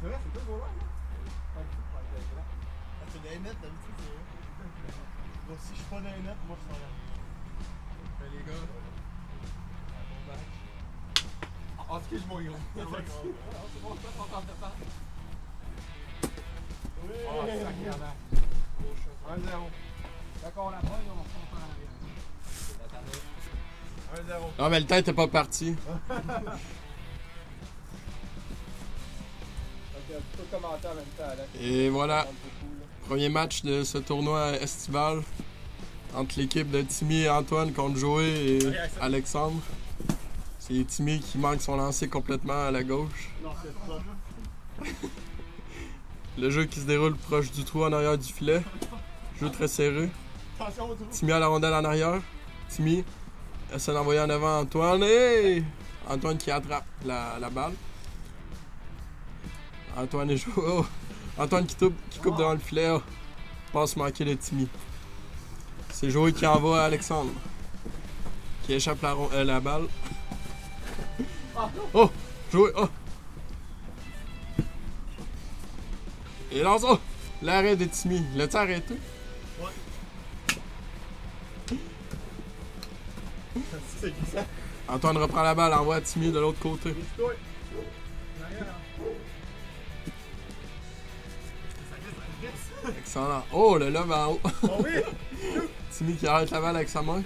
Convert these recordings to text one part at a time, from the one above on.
C'est vrai, c'est pas beau là. C'est des nets d'habitude, c'est vrai. Donc si je suis pas dans les nets, moi je suis en l'air. Ben les gars. Bon match. En tout cas, je m'en irai. C'est bon, ça, on t'en fait pas. Oui! Oh, sacrément. 1-0. D'accord, la preuve, on s'en fait en arrière. 1-0. Non, mais le temps était pas parti. Ok, tu peux commenter en même temps, Alex. Et voilà. Premier match de ce tournoi estival entre l'équipe de Timmy et Antoine contre Joey et Alexandre. C'est Timmy qui manque son lancer complètement à la gauche. Non, c'est ça. Le jeu qui se déroule proche du trou en arrière du filet. Jeu très serré. Attention au trou. Timmy à la rondelle en arrière. Timmy essaie d'envoyer en avant Antoine. Et Antoine qui attrape la balle. Antoine est joué. Oh. Antoine qui coupe devant le filet. Oh. Passe manquée de Timmy. C'est Joey qui envoie à Alexandre. Qui échappe la balle. Oh! Joey! Oh! Et lance. Oh! L'arrêt de Timmy. L'as-tu arrêté? Ouais. C'est qui ça? Antoine reprend la balle, envoie à Timmy de l'autre côté. Toi. Excellent. Oh, le love en haut. Oh oui! Timmy qui arrête la balle avec sa main.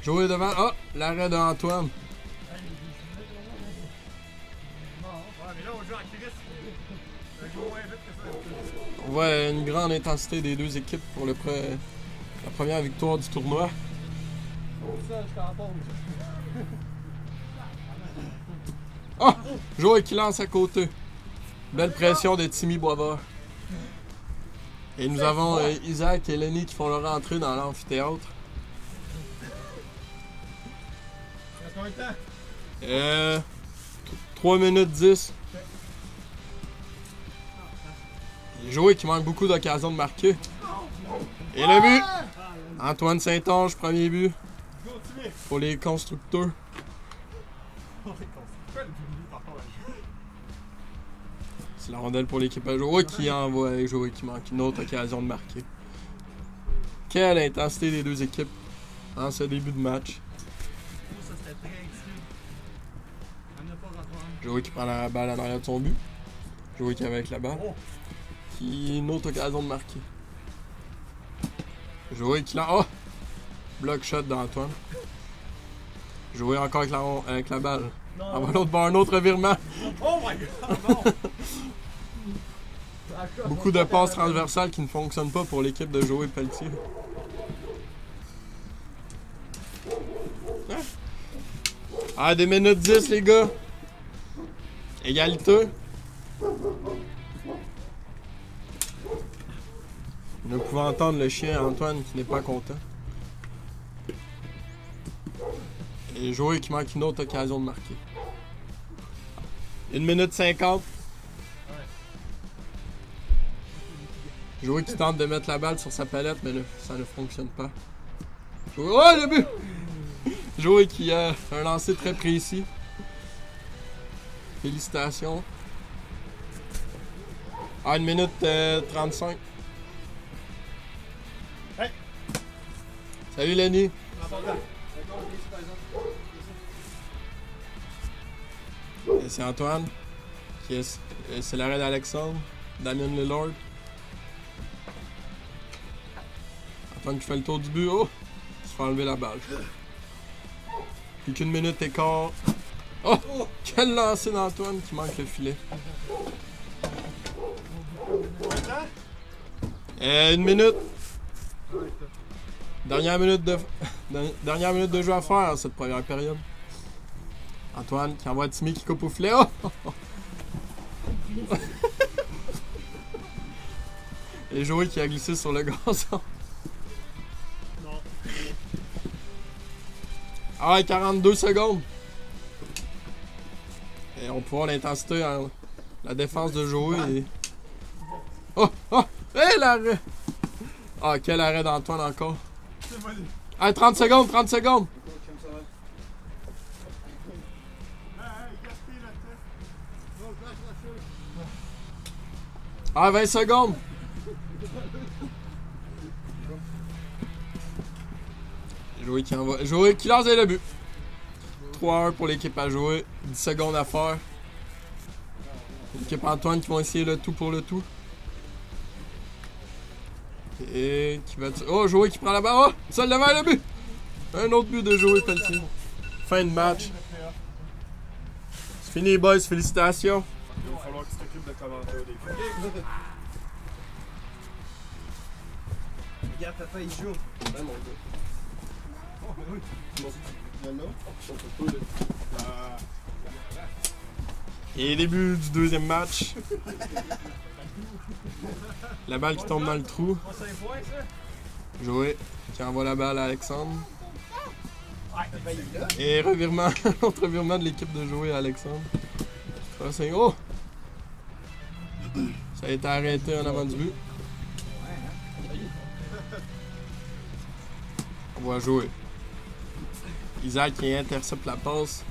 Joey devant. Oh! L'arrêt d'Antoine. Ouais, mais là on joue à Chris. Un jour moins vite que ça. On voit une grande intensité des deux équipes pour la première victoire du tournoi. Ça, je t'en pose. Oh! Joey qui lance à côté. Belle pression de Timmy Boisvert. Et nous avons Isaac et Lenny qui font leur entrée dans l'amphithéâtre. Reste combien de temps? 3 minutes 10. Et Joey qui manque beaucoup d'occasions de marquer. Et le but! Antoine Saint-Onge, premier but Go, Timmy! pour les constructeurs. C'est la rondelle pour l'équipe à Joey qui envoie Joey qui manque une autre occasion de marquer. Quelle intensité des deux équipes en ce début de match. Ça c'était très excité. On n'a pas rapport. Joey qui prend la balle en arrière de son but. Joey qui est avec la balle. Oh! Qui une autre occasion de marquer. Joey qui lance. Oh! Block shot d'Antoine. Joey encore avec la balle. Non! On va l'autre bord, un autre virement. Oh my god! Non! Beaucoup de passes transversales qui ne fonctionnent pas pour l'équipe de Joey Pelletier. Ah, 2 minutes 10 les gars. Égalité. Nous pouvons entendre le chien Antoine qui n'est pas content. Et Joey qui manque une autre occasion de marquer. 1 minute 50. Joey qui tente de mettre la balle sur sa palette, mais là, ça ne fonctionne pas. Joey... Oh, le but! Joey qui a un lancer très précis. Félicitations. Ah, 1 minute 35. Hey! Salut Lenny. Et c'est Antoine. C'est l'arrêt d'Alexandre. Damien Lillard. Antoine qui fait le tour du but. Oh! Il se fait enlever la balle. Plus qu'une minute et quart. Oh! Quel lancer d'Antoine qui manque le filet. 1 minute. Dernière minute de jeu à faire cette première période. Antoine qui envoie Timmy qui coupe au filet. Oh! Et Joey qui a glissé sur le gazon. Non. Ah, 42 secondes. Et on peut voir l'intensité en la défense de Joey. Et... Oh! Oh! Et l'arrêt! Ah, quel arrêt d'Antoine encore. Ah, 30 secondes, 30 secondes. Ah, 20 secondes! Joey qui envoie. Joey qui lance le but. 3-1 pour l'équipe à jouer. 10 secondes à faire. L'équipe Antoine qui vont essayer le tout pour le tout. Et qui va... Oh, Joey qui prend la barre. Oh, ça devant le but. Un autre but de Joey Pelletier. Fin de match. C'est fini, boys. Félicitations. Il va falloir que tu t'occupes de commentaire des filles. Regarde, papa, il joue. Ouais, mon gars. Et début du deuxième match. La balle qui tombe dans le trou. Pas 5 points, ça? Joey qui envoie la balle à Alexandre. Papa, il est là. Et revirement, autre revirement de l'équipe de Joey à Alexandre. Oh! Ça a été arrêté en avant du but. On voit jouer. Isaac qui intercepte la passe,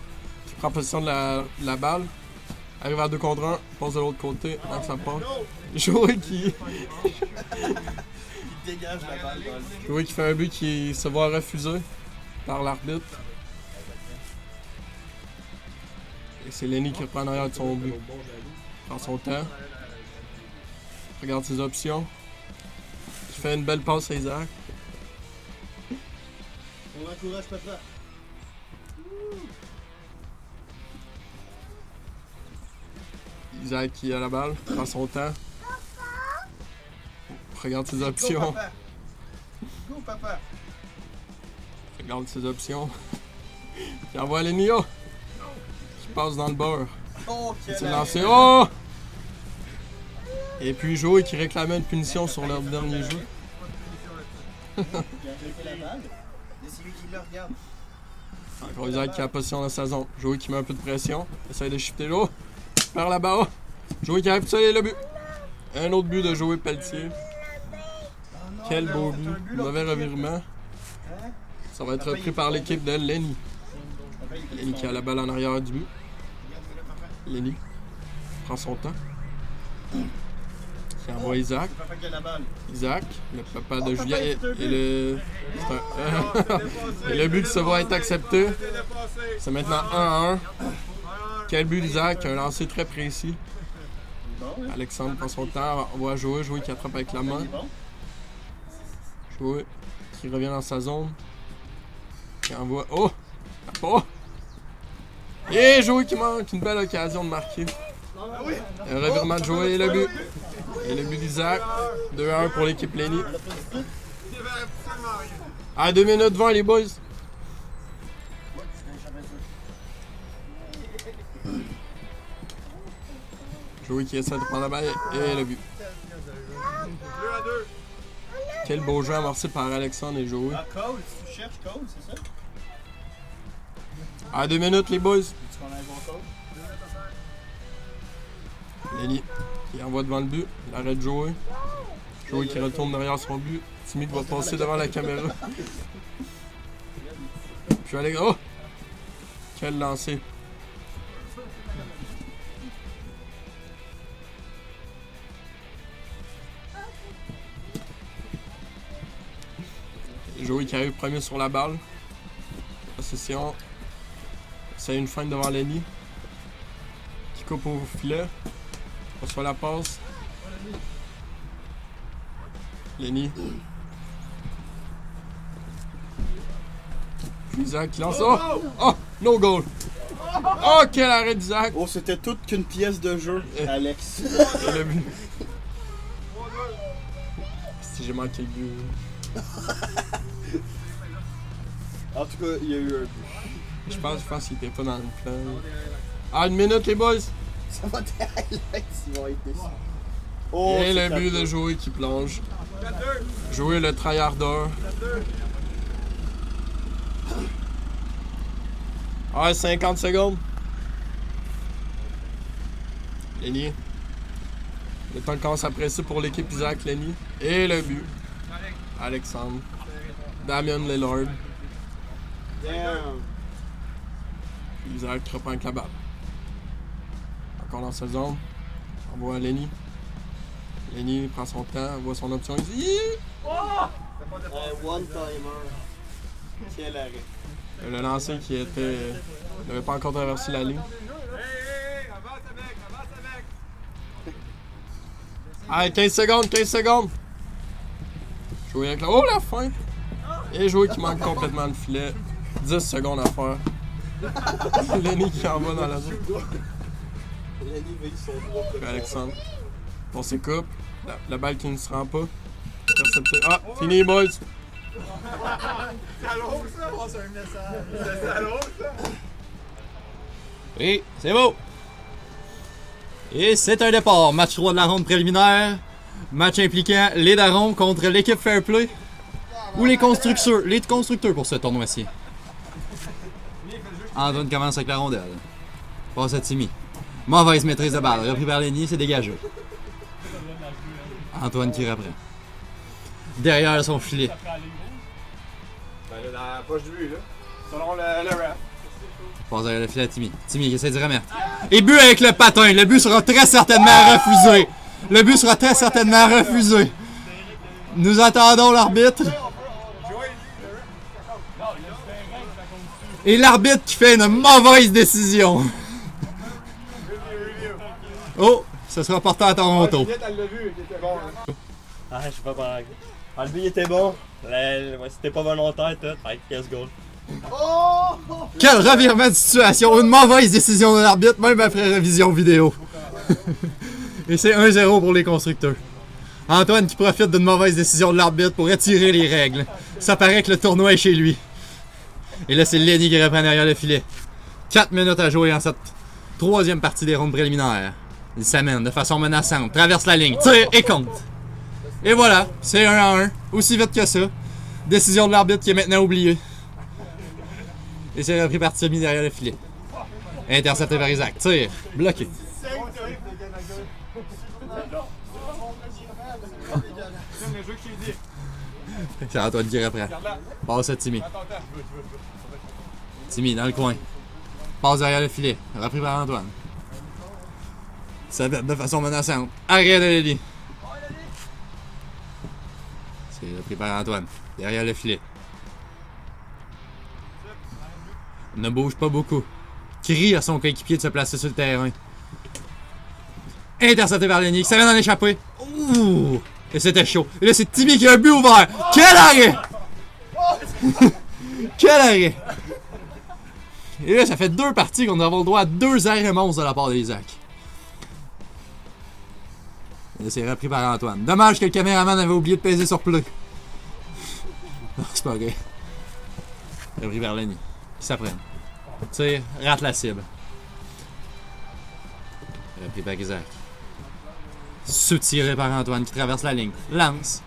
qui prend possession de la balle, arrive à 2 contre 1, passe de l'autre côté, avec sa passe. Joey qui Il dégage la balle dans le Joey qui fait un but qui se voit refusé par l'arbitre. Et c'est Lenny qui reprend en arrière de son but. Prend son temps. Regarde ses options. Il fait une belle passe à Isaac. On encourage papa. Isaac qui a la balle, prend son temps. Regarde ses options. Go, papa. Go, papa. Regarde ses options. Il envoie Lenny, oh! Qui passe dans le beurre. Oh, quel C'est arrêt. lancé. Oh! Et puis Joey qui réclamait une punition sur leur dernier jeu. Il a arrêté la balle. Et c'est lui qui le regarde. Encore Isaac qui a la position dans sa zone. Joey qui met un peu de pression. Essaye de shifter l'eau. Par là-bas. Oh! Joey qui arrive tout seul et le but. Un autre but de Joey Pelletier. Quel beau but. Mauvais revirement. Hein? Ça va être repris par l'équipe de Lenny. Papa, il Lenny qui a la balle en arrière du but. Regarde-le, papa. Lenny prend son temps. Qui envoie Isaac. C'est papa qui a la balle. Isaac, le papa de Oh, Julien papa, et c'est un but. le... c'est un- et le but se voit être accepté. C'est maintenant 1-1. Quel but d'Isaac, un lancer très précis. Bon, hein? Alexandre prend son temps, on voit Joey qui attrape avec la main. Il est bon. Joey qui revient dans sa zone. Qui envoie... Oh! Oh! Et Joey qui manque une belle occasion de marquer. Un revirement de Joey et le but. Et le but d'Isaac. 2-1 pour l'équipe Lenny. À 2 minutes 20 les boys. Joey qui essaie de prendre la balle et le but. 2-2. Quel beau jeu amorcé par Alexandre et Joey. Ah, Cole, tu cherches Cole, c'est ça? À 2 minutes les boys. Tu qu'on a un bon Cole? Lenny qui envoie devant le but. L'arrêt de Joey. Joey qui retourne derrière son but. Timmy qui va passer devant la caméra. Puis Alex. Oh! Quel lancer. Joey qui arrive premier sur la balle. Possession. C'est une feinte devant Lenny. Qui coupe au filet. On reçoit la passe. Lenny. Isaac qui lance. Oh! Oh! No goal! Oh! Quel arrêt d'Isaac! Oh, c'était toute qu'une pièce de jeu, Alex. Et le but. Si j'ai manqué le but. En tout cas, il y a eu un but. Je pense qu'il était pas dans le plan. Ah, 1 minute les boys! Ça va des highlights, ils vont être déçus. Oh, Et c'est le but 4-2. de Joey qui plonge. Joey le tryharder. Ah, 50 secondes. Lenny. Le temps commence à presser pour l'équipe Isaac Lenny. Et le but. Alexandre. Damien Lillard. Damn. Isaac reprend avec la balle. Encore dans sa zone. On voit Lenny. Lenny prend son temps, voit son option, il dit One timer. Quel arrêt. le lancer qui était. n'avait pas encore traversé la ligne. Hey, avance avec, avance avec. Allez, 15 secondes, 15 secondes! Jouer avec la. Oh la fin! Et jouer qui manque complètement le filet. 10 secondes à faire. Lenny qui en va dans la zone. Lenny veille son droit. Puis Alexandre. On s'écoupe. La balle qui ne se rend pas. Intercepté. Ah, fini, boys! C'est à l'eau, ça? Passe un message. C'est à l'eau, ça? Oui, c'est beau! Et c'est un départ. Match 3 de la ronde préliminaire. Match impliquant les Darons contre l'équipe Fairplay. Ou les constructeurs pour ce tournoi-ci. Antoine commence avec la rondelle. Passe à Timmy. Mauvaise maîtrise de balle. Repris par Lenny, c'est dégagé. Antoine qui reprend. Derrière son filet. Ben là, dans la poche de lui, là. Selon le rap. Passe derrière le filet à Timmy. Timmy qui essaie de remettre. Et but avec le patin. Le but sera très certainement refusé. Le but sera très certainement refusé. Nous attendons l'arbitre. Et l'arbitre qui fait une mauvaise décision. Oh, ce sera porté à Toronto. Juliette, elle l'a vu, il était bon. Hein. Ah, je sais pas par exemple. Ah, le but il était bon. C'était pas volontaire, tout. Avec 15 goals. Quel revirement de situation. Une mauvaise décision de l'arbitre, même après révision vidéo. Et c'est 1-0 pour les constructeurs. Antoine qui profite d'une mauvaise décision de l'arbitre pour retirer les règles. Ça paraît que le tournoi est chez lui. Et là, c'est Lenny qui reprend derrière le filet. 4 minutes à jouer en cette troisième partie des rondes préliminaires. Il s'amène de façon menaçante, traverse la ligne, tire et compte. Et voilà, c'est 1-1. Aussi vite que ça. Décision de l'arbitre qui est maintenant oubliée. Et c'est repris par Timmy derrière le filet. Intercepté par Isaac. Tire. Bloqué. C'est Antoine qui reprend. Passe à Timmy. Timmy dans le coin. Passe derrière le filet. Repris par Antoine. Ça va de façon menaçante. Arrêt de Lenny. C'est repris par Antoine. Derrière le filet. Ne bouge pas beaucoup. Crie à son coéquipier de se placer sur le terrain. Intercepté par Lenny, ça vient d'en échapper. Ouh! Et c'était chaud. Et là, c'est Timmy qui a un but ouvert. Quel arrêt! Quel arrêt! Et là, ça fait 2 parties qu'on avons le droit à 2 arrêts monstres de la part d'Isaac. Et là, c'est repris par Antoine. Dommage que le caméraman avait oublié de peser sur play. Non, c'est pas vrai. Repris par Lenny. Qui s'apprenne. Tire, rate la cible. Repris par Isaac. Soutiré par Antoine qui traverse la ligne. Lance.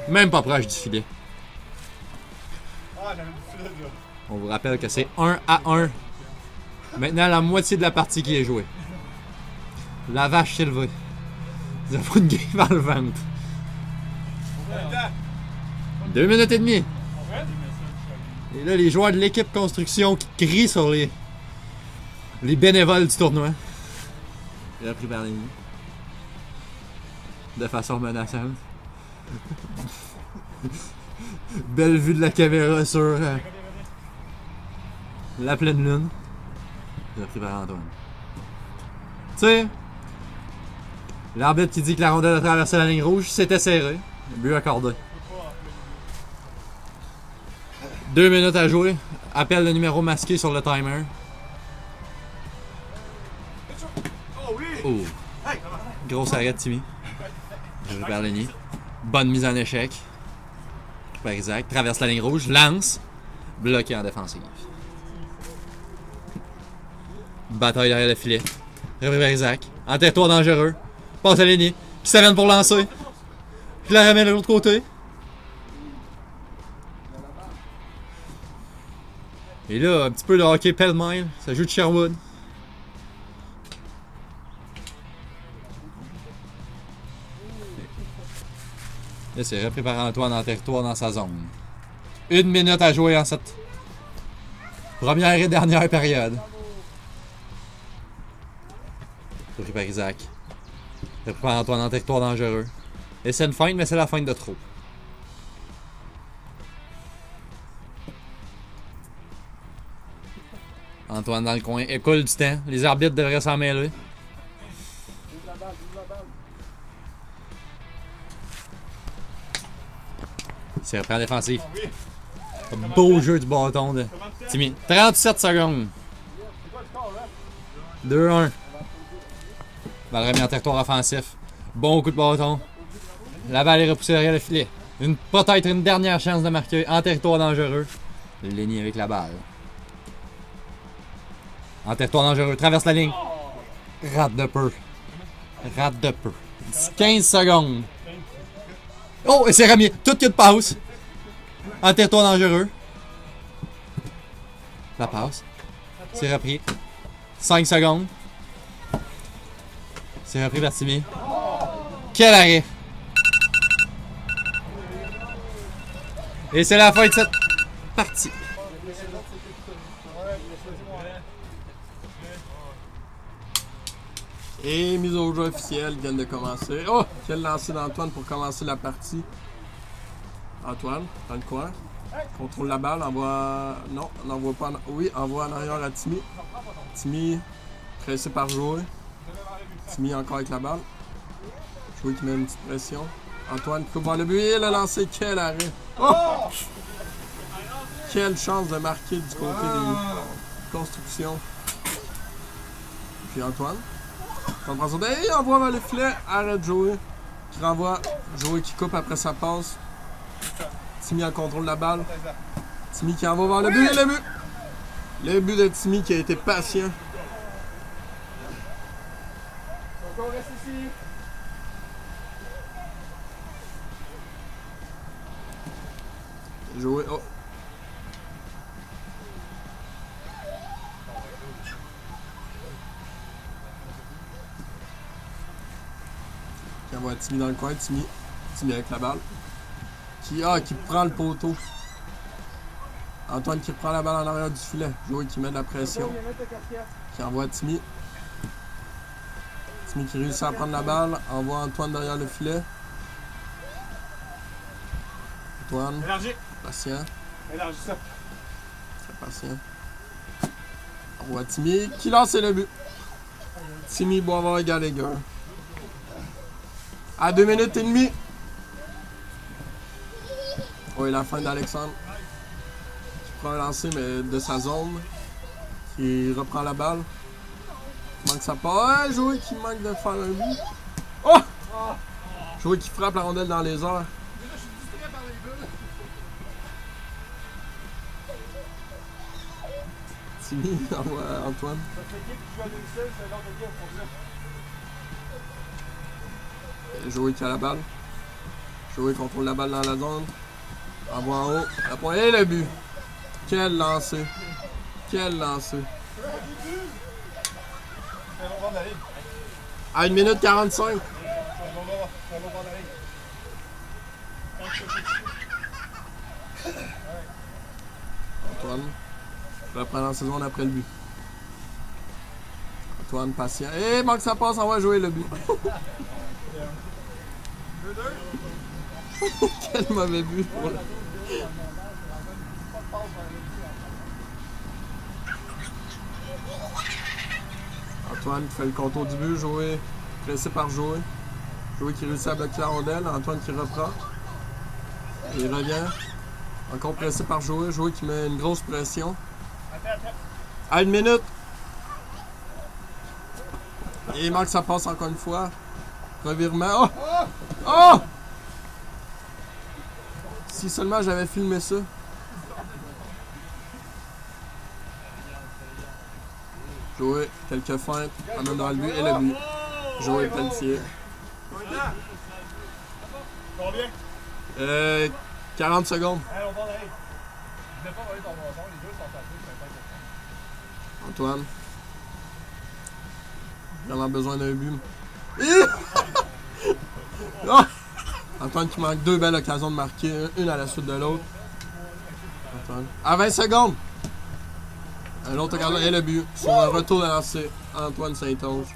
Même pas proche du filet. On vous rappelle que c'est 1-1. Maintenant, la moitié de la partie qui est jouée. La vache s'est levée. Nous avons une game dans le ventre. 2 minutes et demie. Et là, les joueurs de l'équipe construction qui crient sur les bénévoles du tournoi. Repris par Lenny. De façon menaçante. Belle vue de la caméra sur la pleine lune. Repris par Antoine. Tu sais, l'arbitre qui dit que la rondelle a traversé la ligne rouge, c'était serré. But accordé. 2 minutes à jouer. Appel de numéro masqué sur le timer. Oh. Grosse arrêt de Timmy. Repris par Lenny. Bonne mise en échec. Par Isaac. Traverse la ligne rouge. Lance. Bloqué en défensive. Bataille derrière le filet. Repris par Isaac. En territoire dangereux. Passe à Lenny. Qui s'avène pour lancer. Puis la remet de l'autre côté. Et là, un petit peu de hockey pêle-mêle. Ça joue de Sherwood. Là, c'est repris par Antoine en territoire dans sa zone. 1 minute à jouer en cette première et dernière période. Repris par Isaac. Repris par Antoine en territoire dangereux. Et c'est une feinte, mais c'est la feinte de trop. Antoine dans le coin. Écoule du temps. Les arbitres devraient s'en mêler. C'est reprend défensif. Beau jeu du bâton de Timmy. 37 secondes. 2-1. Balle remis en territoire offensif. Bon coup de bâton. La balle est repoussée derrière le filet. Peut-être une dernière chance de marquer en territoire dangereux. Lenny avec la balle. En territoire dangereux. Traverse la ligne. Rate de peu. Rate de peu. 15 secondes. Oh, et c'est remis. Tout qu'il y a de passe. En territoire dangereux. La passe. C'est repris. 5 secondes. C'est repris par Timmy. Quel arrêt! Et c'est la fin de cette partie. Et mise au jeu officielle vient de commencer. Oh! Quel lancer d'Antoine pour commencer la partie. Antoine, dans le coin. Contrôle la balle, envoie... Non, on n'envoie pas... Oui, envoie en arrière à Timmy. Timmy, pressé par Joey. Timmy encore avec la balle. Joey qui met une petite pression. Antoine qui coupe dans le but et le lancer. Quel arrêt! Oh! Quelle chance de marquer du côté des constructions. Puis Antoine. Il envoie vers le filet. Arrête Joey. Qui renvoie. Joey qui coupe après sa passe. Timmy en contrôle la balle. Timmy qui envoie vers le but et le but. Le but de Timmy qui a été patient. Encore reste ici. Joey. Oh. Qui envoie Timmy dans le coin. Timmy avec la balle. Qui prend le poteau. Antoine qui prend la balle en arrière du filet. Joey qui met de la pression. Qui envoie Timmy. Timmy qui réussit à prendre la balle. Envoie Antoine derrière le filet. Antoine. Élargi. Patient. Élargi ça. Très patient. Envoie Timmy qui lance le but. Timmy Boisvert et Gallagher. À 2 minutes et demie. Oui, la fin d'Alexandre. Qui prend un lancer, mais de sa zone. Qui reprend la balle. Qui manque sa part. Ouais, Joey qui manque de faire un but. Oh! Joey qui frappe la rondelle dans les airs. Timmy envoie Antoine. Et Joey qui a la balle. Joey contrôle la balle dans la zone. Envoie en haut. La pointe et le but. Quel lancer. Quel lancer. À 1 minute 45. Antoine reprend la saison après le but. Antoine patient. Et manque sa passe, envoie jouer le but. Quel mauvais but pour le... Antoine qui fait le contour du but, Joey pressé par Joey. Joey qui réussit à bloquer la rondelle, Antoine qui reprend. Et il revient. Encore pressé par Joey, Joey qui met une grosse pression. À 1 minute. Et il manque sa passe encore une fois. Revirement. Oh! Oh! Si seulement j'avais filmé ça. Joey, quelques feintes, amène dans le but et le but. Joey Pelletier. Combien? 40 secondes. On va aller. Je vais pas envoyer ton bâton, les deux sont tapés, Antoine. Vraiment besoin d'un but. Oh! Antoine qui manque 2 belles occasions de marquer, une à la suite de l'autre. Antoine. À 20 secondes! L'autre occasion et le but. Sur un retour de lancer, Antoine Saint-Onge.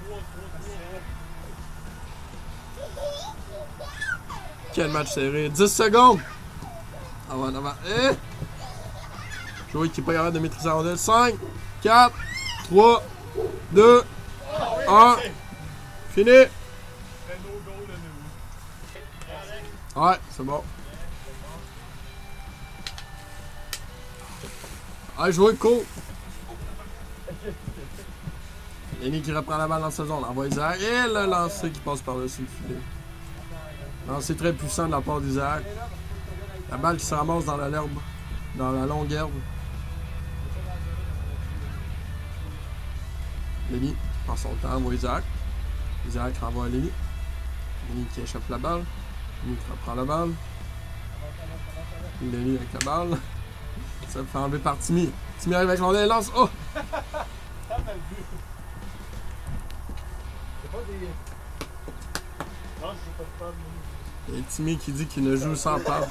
Quel match serré. 10 secondes. Avant, avant. Et... Joey qui n'est pas capable de maîtriser la rondelle. 5, 4, 3, 2, 1. Fini. Ouais, c'est bon. Allez, jouer, cool. Lenny qui reprend la balle dans sa zone. Envoie Isaac. Et le lancer qui passe par-dessus le filet. Lancer très puissant de la part d'Isaac. La balle qui se ramasse dans l'herbe. Dans la longue herbe. Lenny prend son temps, envoie Isaac. Isaac renvoie à Lenny. Lenny qui échappe la balle. Lenny qui reprend la balle. Lenny avec la balle. Ça fait enlever par Timmy. Timmy arrive avec l'ondelle et lance. Oh! Et Timmy qui dit qu'il ne joue sans part.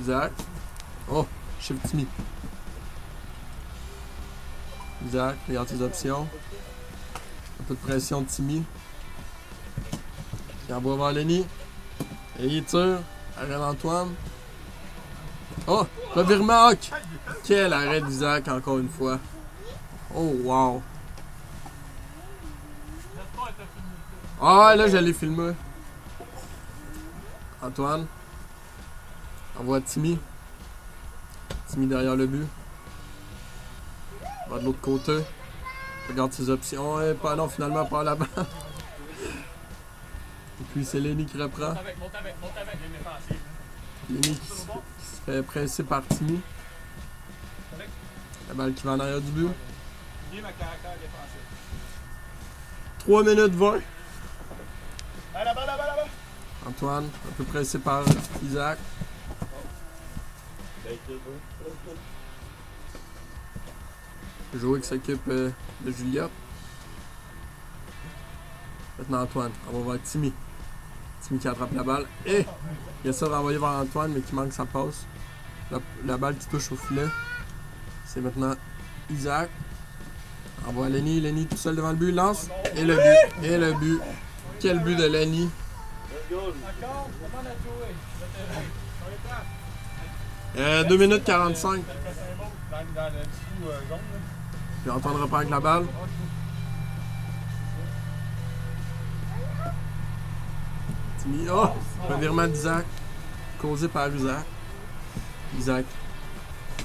Isaac. Oh! Shift Timmy. Isaac, regarde tes options. Un peu de pression de Timmy. Il envoie vers Lenny. Et il tire. Arrête Antoine. Oh! Revirement Hawk! Quel arrêt d'Isaac encore une fois. Oh wow! Ah là je l'ai filmé. Antoine. Envoie Timmy. Timmy derrière le but. Va de l'autre côté. Regarde ses options. Et pas non, finalement pas là-bas. Et puis c'est Lenny qui reprend. Lenny qui se fait presser par Timmy. La balle qui va en arrière du but. 3 minutes 20. Antoine, un peu pressé par Isaac. Jouer qui s'occupe de Juliette. Maintenant Antoine, on va voir Timmy. Timmy qui attrape la balle. Et il essaie de renvoyer vers Antoine, mais qui manque sa passe. La balle qui touche au filet. C'est maintenant Isaac. Envoie Lenny. Lenny tout seul devant le but. Lance. Et le but. Et le but. Quel but de Lenny. 2 minutes 45. Puis Antoine reprend avec la balle. Timmy. Oh! Revirement d'Isaac. Causé par Isaac. Isaac.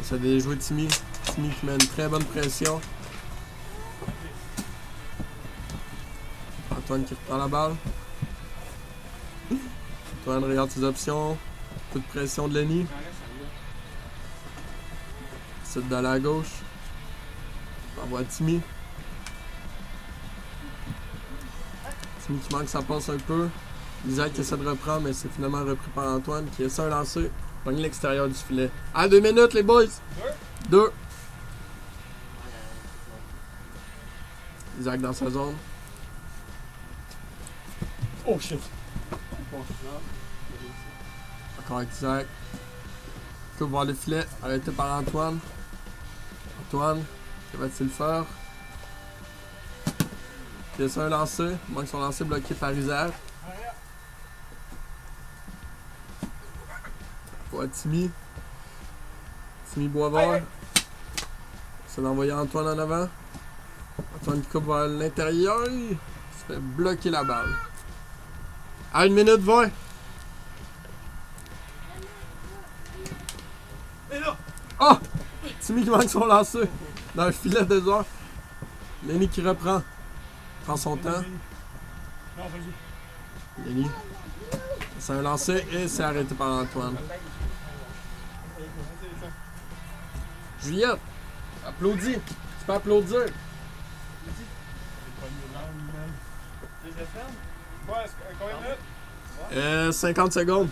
Ça a joué Timmy. Timmy qui met une très bonne pression. Antoine qui reprend la balle. Antoine regarde ses options. Coup de pression de Lenny. C'est d'aller à gauche. Envoie Timmy. Timmy qui manque sa passe un peu. Isaac qui essaie de reprendre, mais c'est finalement repris par Antoine qui essaie de lancer. Pogne l'extérieur du filet. À 2 minutes, les boys! 2. Isaac dans sa zone. Oh shit! Encore avec Isaac. Coupe voir le filet. Arrêté par Antoine. Antoine, que va-t-il faire? Il essaie un lancer. Il manque son lancer bloqué par Isaac. Pour Timmy. Timmy Boisvert. C'est d'envoyer Antoine en avant. Antoine qui coupe vers l'intérieur. Il se fait bloquer la balle. À 1 minute 20. Oh! Timmy qui manque son lancer. Dans le filet de heures. Lenny qui reprend. Prend son temps. Lenny. C'est un lancer et c'est arrêté par Antoine. Juliette, applaudis. Tu peux applaudir. 50 secondes.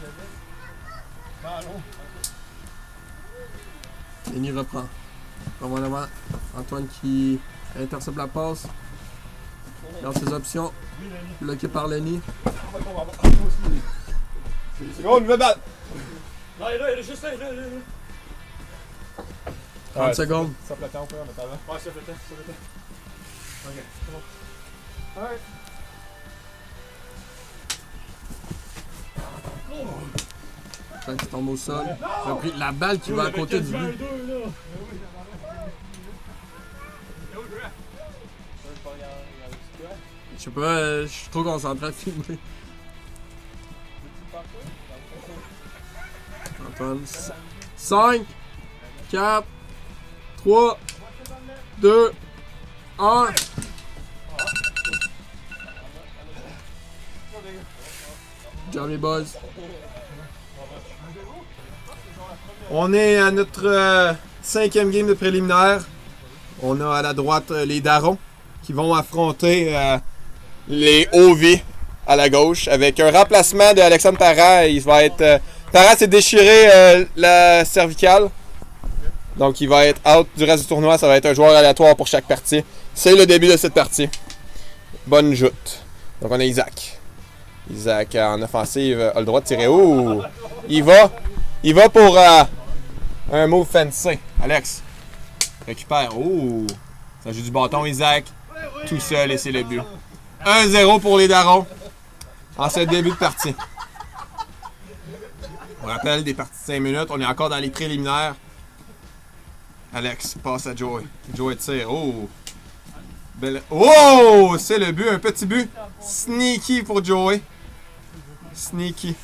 Lenny reprend. On va en avant. Antoine qui intercepte la passe. Regarde ses options. Bloqué par Lenny. C'est bon, nouvelle balle! Là, juste là. 30 secondes. Ça fait le temps, on peut en mettre avant. Ouais, ça fait le temps. Ok, c'est bon. Ouais. Quand il tombe au sol. Il a pris la balle qui va à côté du but. Je sais pas, je suis trop concentré à filmer. Antoine, 5, 4, 3, 2, 1. Job les boys. On est à notre 5e game de préliminaire. On a à la droite les Darons qui vont affronter les OV à la gauche avec un remplacement de Alexandre Parent. Il va être. Parent s'est déchiré la cervicale. Donc il va être out du reste du tournoi. Ça va être un joueur aléatoire pour chaque partie. C'est le début de cette partie. Bonne joute. Donc on a Isaac. Isaac en offensive a le droit de tirer. Ouh! Il va pour un move fancy. Alex. Récupère. Ouh! Ça joue du bâton, Isaac. Tout seul et c'est le but. 1-0 pour les Darons en ce début de partie. On rappelle des parties de 5 minutes. On est encore dans les préliminaires. Alex passe à Joey. Joey tire. Oh! Belle... Oh! C'est le but. Un petit but. Sneaky pour Joey. Sneaky.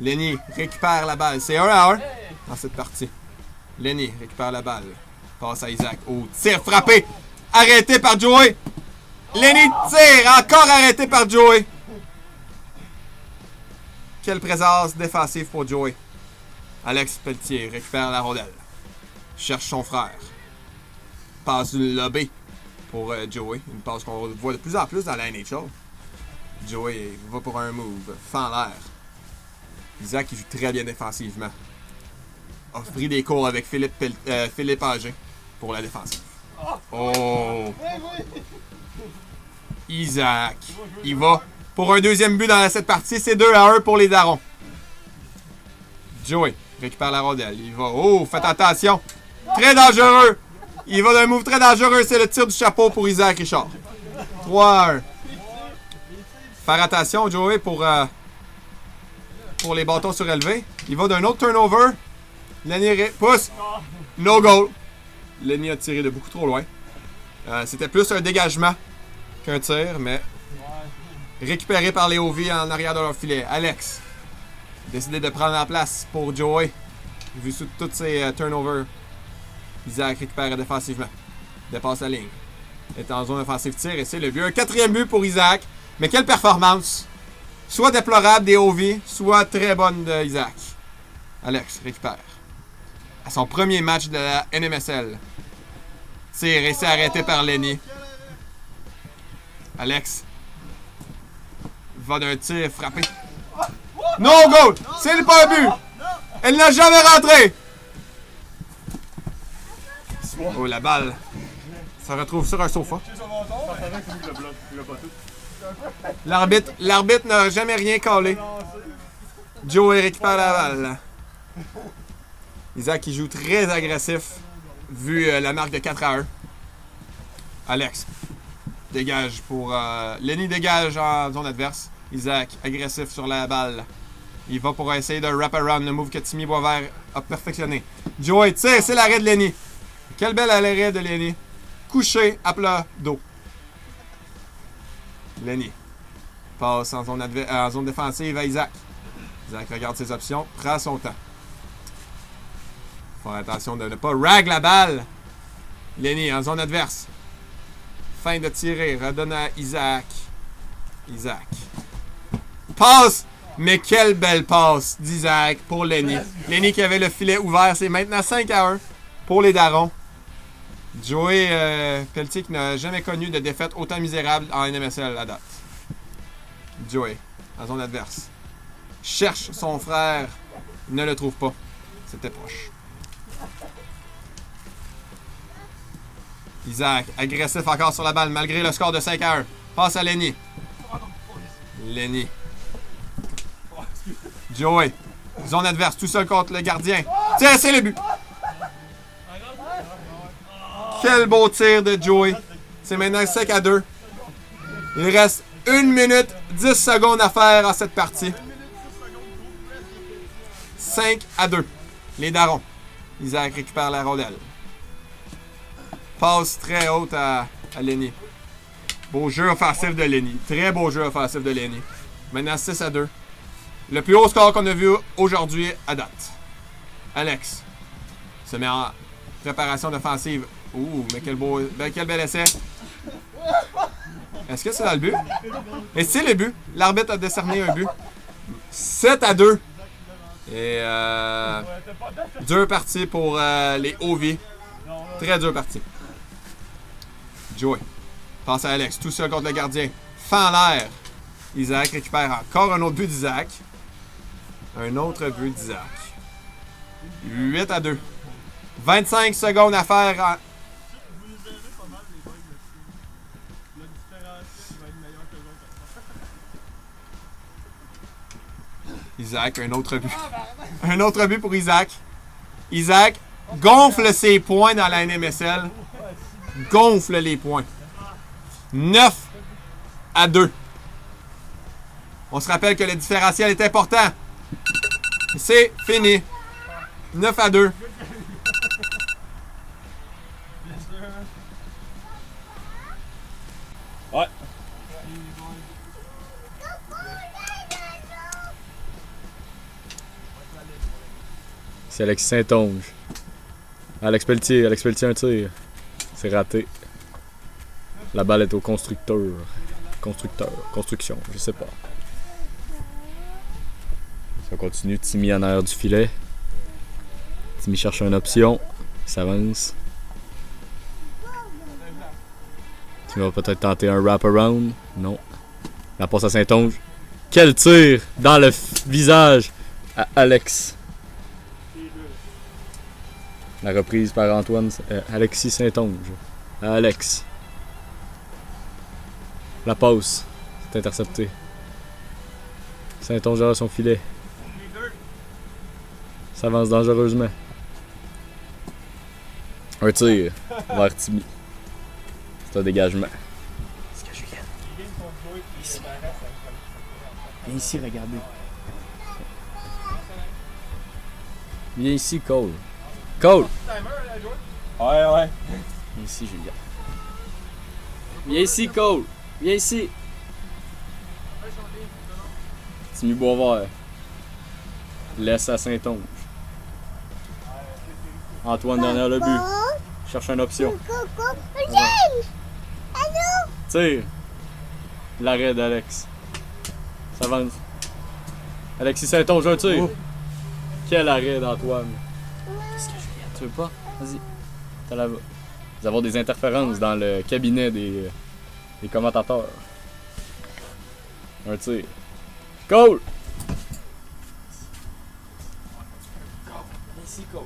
Lenny récupère la balle. C'est 1-1 dans cette partie. Lenny récupère la balle. Passe à Isaac. Oh! Tir frappé. Arrêté par Joey. Lenny tire. Encore arrêté par Joey. Quelle présence défensive pour Joey. Alex Pelletier récupère la rondelle. Cherche son frère. Passe une lobée pour Joey. Une passe qu'on voit de plus en plus dans la NHL. Joey va pour un move. Fend l'air. Isaac qui joue très bien défensivement. A pris des cours avec Philippe Agé pour la défensive. Oh! Isaac. Il va pour un deuxième but dans cette partie. C'est 2-1 pour les Darons. Joey récupère la rondelle. Il va. Oh, faites attention. Très dangereux. Il va d'un move très dangereux. C'est le tir du chapeau pour Isaac Richard. 3-1. Faire attention, Joey, pour les bâtons surélevés. Il va d'un autre turnover. Lenny pousse. No goal. Lenny a tiré de beaucoup trop loin. C'était plus un dégagement qu'un tir, mais récupéré par les OV en arrière de leur filet. Alex décidé de prendre la place pour Joey. Vu sous tous ses turnovers. Isaac récupère défensivement. Dépasse la ligne. Est en zone offensive tir et c'est le but. Un 4e but pour Isaac. Mais quelle performance! Soit déplorable des OV, soit très bonne de Isaac. Alex récupère. À son premier match de la NMSL. Tire et c'est arrêté par Lenny. Alex va d'un tir frappé. No goal! C'est pas un but! Elle n'a jamais rentré! Oh, la balle se retrouve sur un sofa. L'arbitre n'a jamais rien collé. Joey récupère la balle. Isaac qui joue très agressif vu la marque de 4-1. Alex dégage pour... Lenny dégage en zone adverse. Isaac agressif sur la balle. Il va pour essayer de wrap around le move que Timmy Boisvert a perfectionné. Joey tire, c'est l'arrêt de Lenny. Quel bel arrêt de Lenny. Couché à plat dos. Lenny passe en zone défensive à Isaac. Isaac regarde ses options, prend son temps. Faut faire attention de ne pas rag la balle. Lenny en zone adverse. Fin de tirer, redonne à Isaac. Isaac. Passe! Mais quelle belle passe d'Isaac pour Lenny. Lenny qui avait le filet ouvert, c'est maintenant 5-1 pour les Darons. Joey Pelletier qui n'a jamais connu de défaite autant misérable en NMSL à date. Joey, en zone adverse. Cherche son frère. Ne le trouve pas. C'était proche. Isaac, agressif encore sur la balle malgré le score de 5-1. Passe à Lenny. Lenny. Joey. Zone adverse, tout seul contre le gardien. Tiens, c'est le but. Quel beau tir de Joey. C'est maintenant 5-2. Il reste 1 minute 10 secondes à faire en cette partie. 5-2. Les Darons. Isaac récupère la rondelle. Passe très haute à Lenny. Beau jeu offensif de Lenny. Très beau jeu offensif de Lenny. Maintenant 6-2. Le plus haut score qu'on a vu aujourd'hui à date. Alex se met en préparation d'offensive. Ouh, mais quel bel essai. Est-ce que c'est dans le but? Et c'est le but. L'arbitre a décerné un but. 7-2. Et dure partie pour les OV. Très dure partie. Joey. Passe à Alex. Tout seul contre le gardien. Fend l'air. Isaac récupère encore un autre but d'Isaac. Un autre but d'Isaac. 8-2. 25 secondes à faire. Vous les verrez pas mal, les boys, là-dessus. Le différentiel va être meilleur que l'autre. Isaac, un autre but. Un autre but pour Isaac. Isaac gonfle ses points dans la NMSL. Gonfle les points. 9-2. On se rappelle que le différentiel est important. C'est fini. 9-2. Ouais. C'est Alexis Saint-Onge. Alex Pelletier un tir. C'est raté. La balle est au construction, je sais pas. Ça continue, Timmy en arrière du filet. Timmy cherche une option, il s'avance. Timmy va peut-être tenter un wrap-around. Non. La passe à Saint-Onge. Quel tir dans le visage à Alex. La reprise par Alexis Saint-Onge. À Alex. La passe. C'est intercepté. Saint-Onge à son filet. S'avance dangereusement. Un tir vers Timmy. C'est un dégagement. Est-ce que je gagne? Ici. Viens ici, regardez. Viens ici, Cole. Cole! Ouais. Viens ici, Julien. Viens ici, Cole. Viens ici. Timmy Boisvert. Laisse à Saint-Onge. Antoine derrière le but. Cherche une option. Tire. L'arrêt d'Alex. Ça avance. Alexis Saint-Onge, un tir. Quel arrêt d'Antoine. Tu veux pas? Vas-y. T'as là-bas. Nous avons des interférences dans le cabinet des commentateurs. Un tir. Goal! Ici, Cole.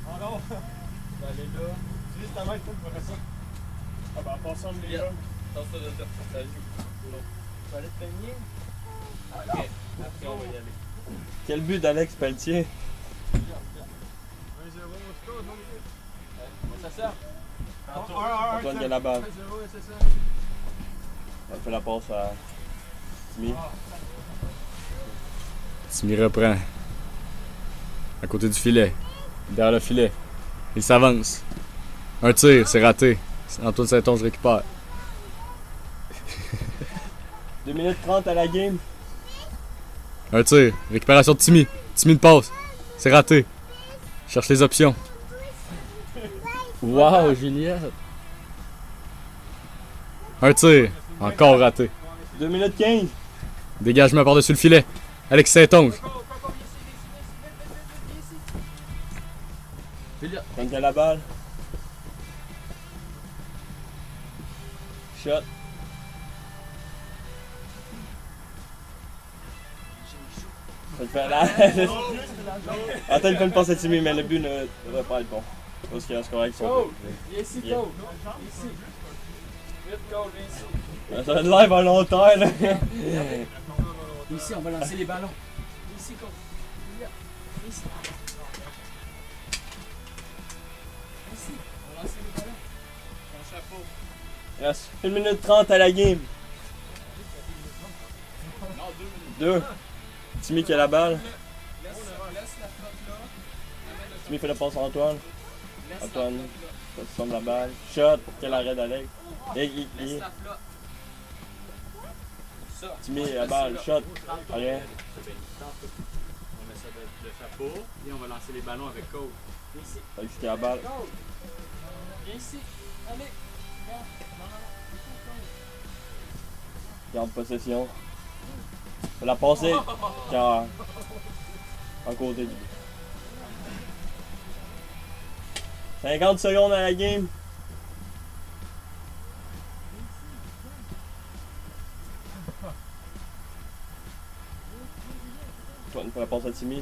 Oh non! Allez là. Juste ta main, il faut que ça. Ah ben, passons les gars. Dans ça, ça joue. Tu vas aller te peigner? Ok, après on va y aller. Quel but d'Alex Pelletier? 1-0, score, non? Ça sert. Antoine qui a la balle. 1-0, c'est ça. On fait la passe à Timmy. Timmy reprend. À côté du filet. Derrière le filet. Il s'avance. Un tir, c'est raté. Antoine Saint-Onge récupère. 2 minutes 30 à la game. Un tir. Récupération de Timmy. Timmy de passe. C'est raté. Cherche les options. Wow, Juliette. Un tir. Encore raté. 2 minutes 15. Dégagement par-dessus le filet. Alexis Saint-Onge. Quand il a la balle. Shot. Ça le fait là. Attends, il fait une passe à Timmy, mais le but ne devrait pas être bon. Parce qu'il reste correct. Viens ici, Cole. Ici. Vite, Cole, viens ici. Ça va être live volontaire là. Ici, on va lancer les ballons. Ici, Cole. Ici. Ici, on va lancer les ballons. Ton chapeau. Il reste 1 minute 30 à la game. 2. Timmy qui a la balle. Laisse la flotte là. Timmy fait le passe à Antoine. Antoine, position de la balle. Shot, quel arrêt d'Alex. Laisse la flotte. Ça. Timmy, la balle, shot, arrêt. On met ça de chapeau et on va lancer les ballons avec Cole. Viens ici. Alex qui a la balle. Viens ici. Allez. Viens. Garde possession. On l'a passé. Car. En côté du. 50 secondes à la game. Antoine pour la passe à Timmy.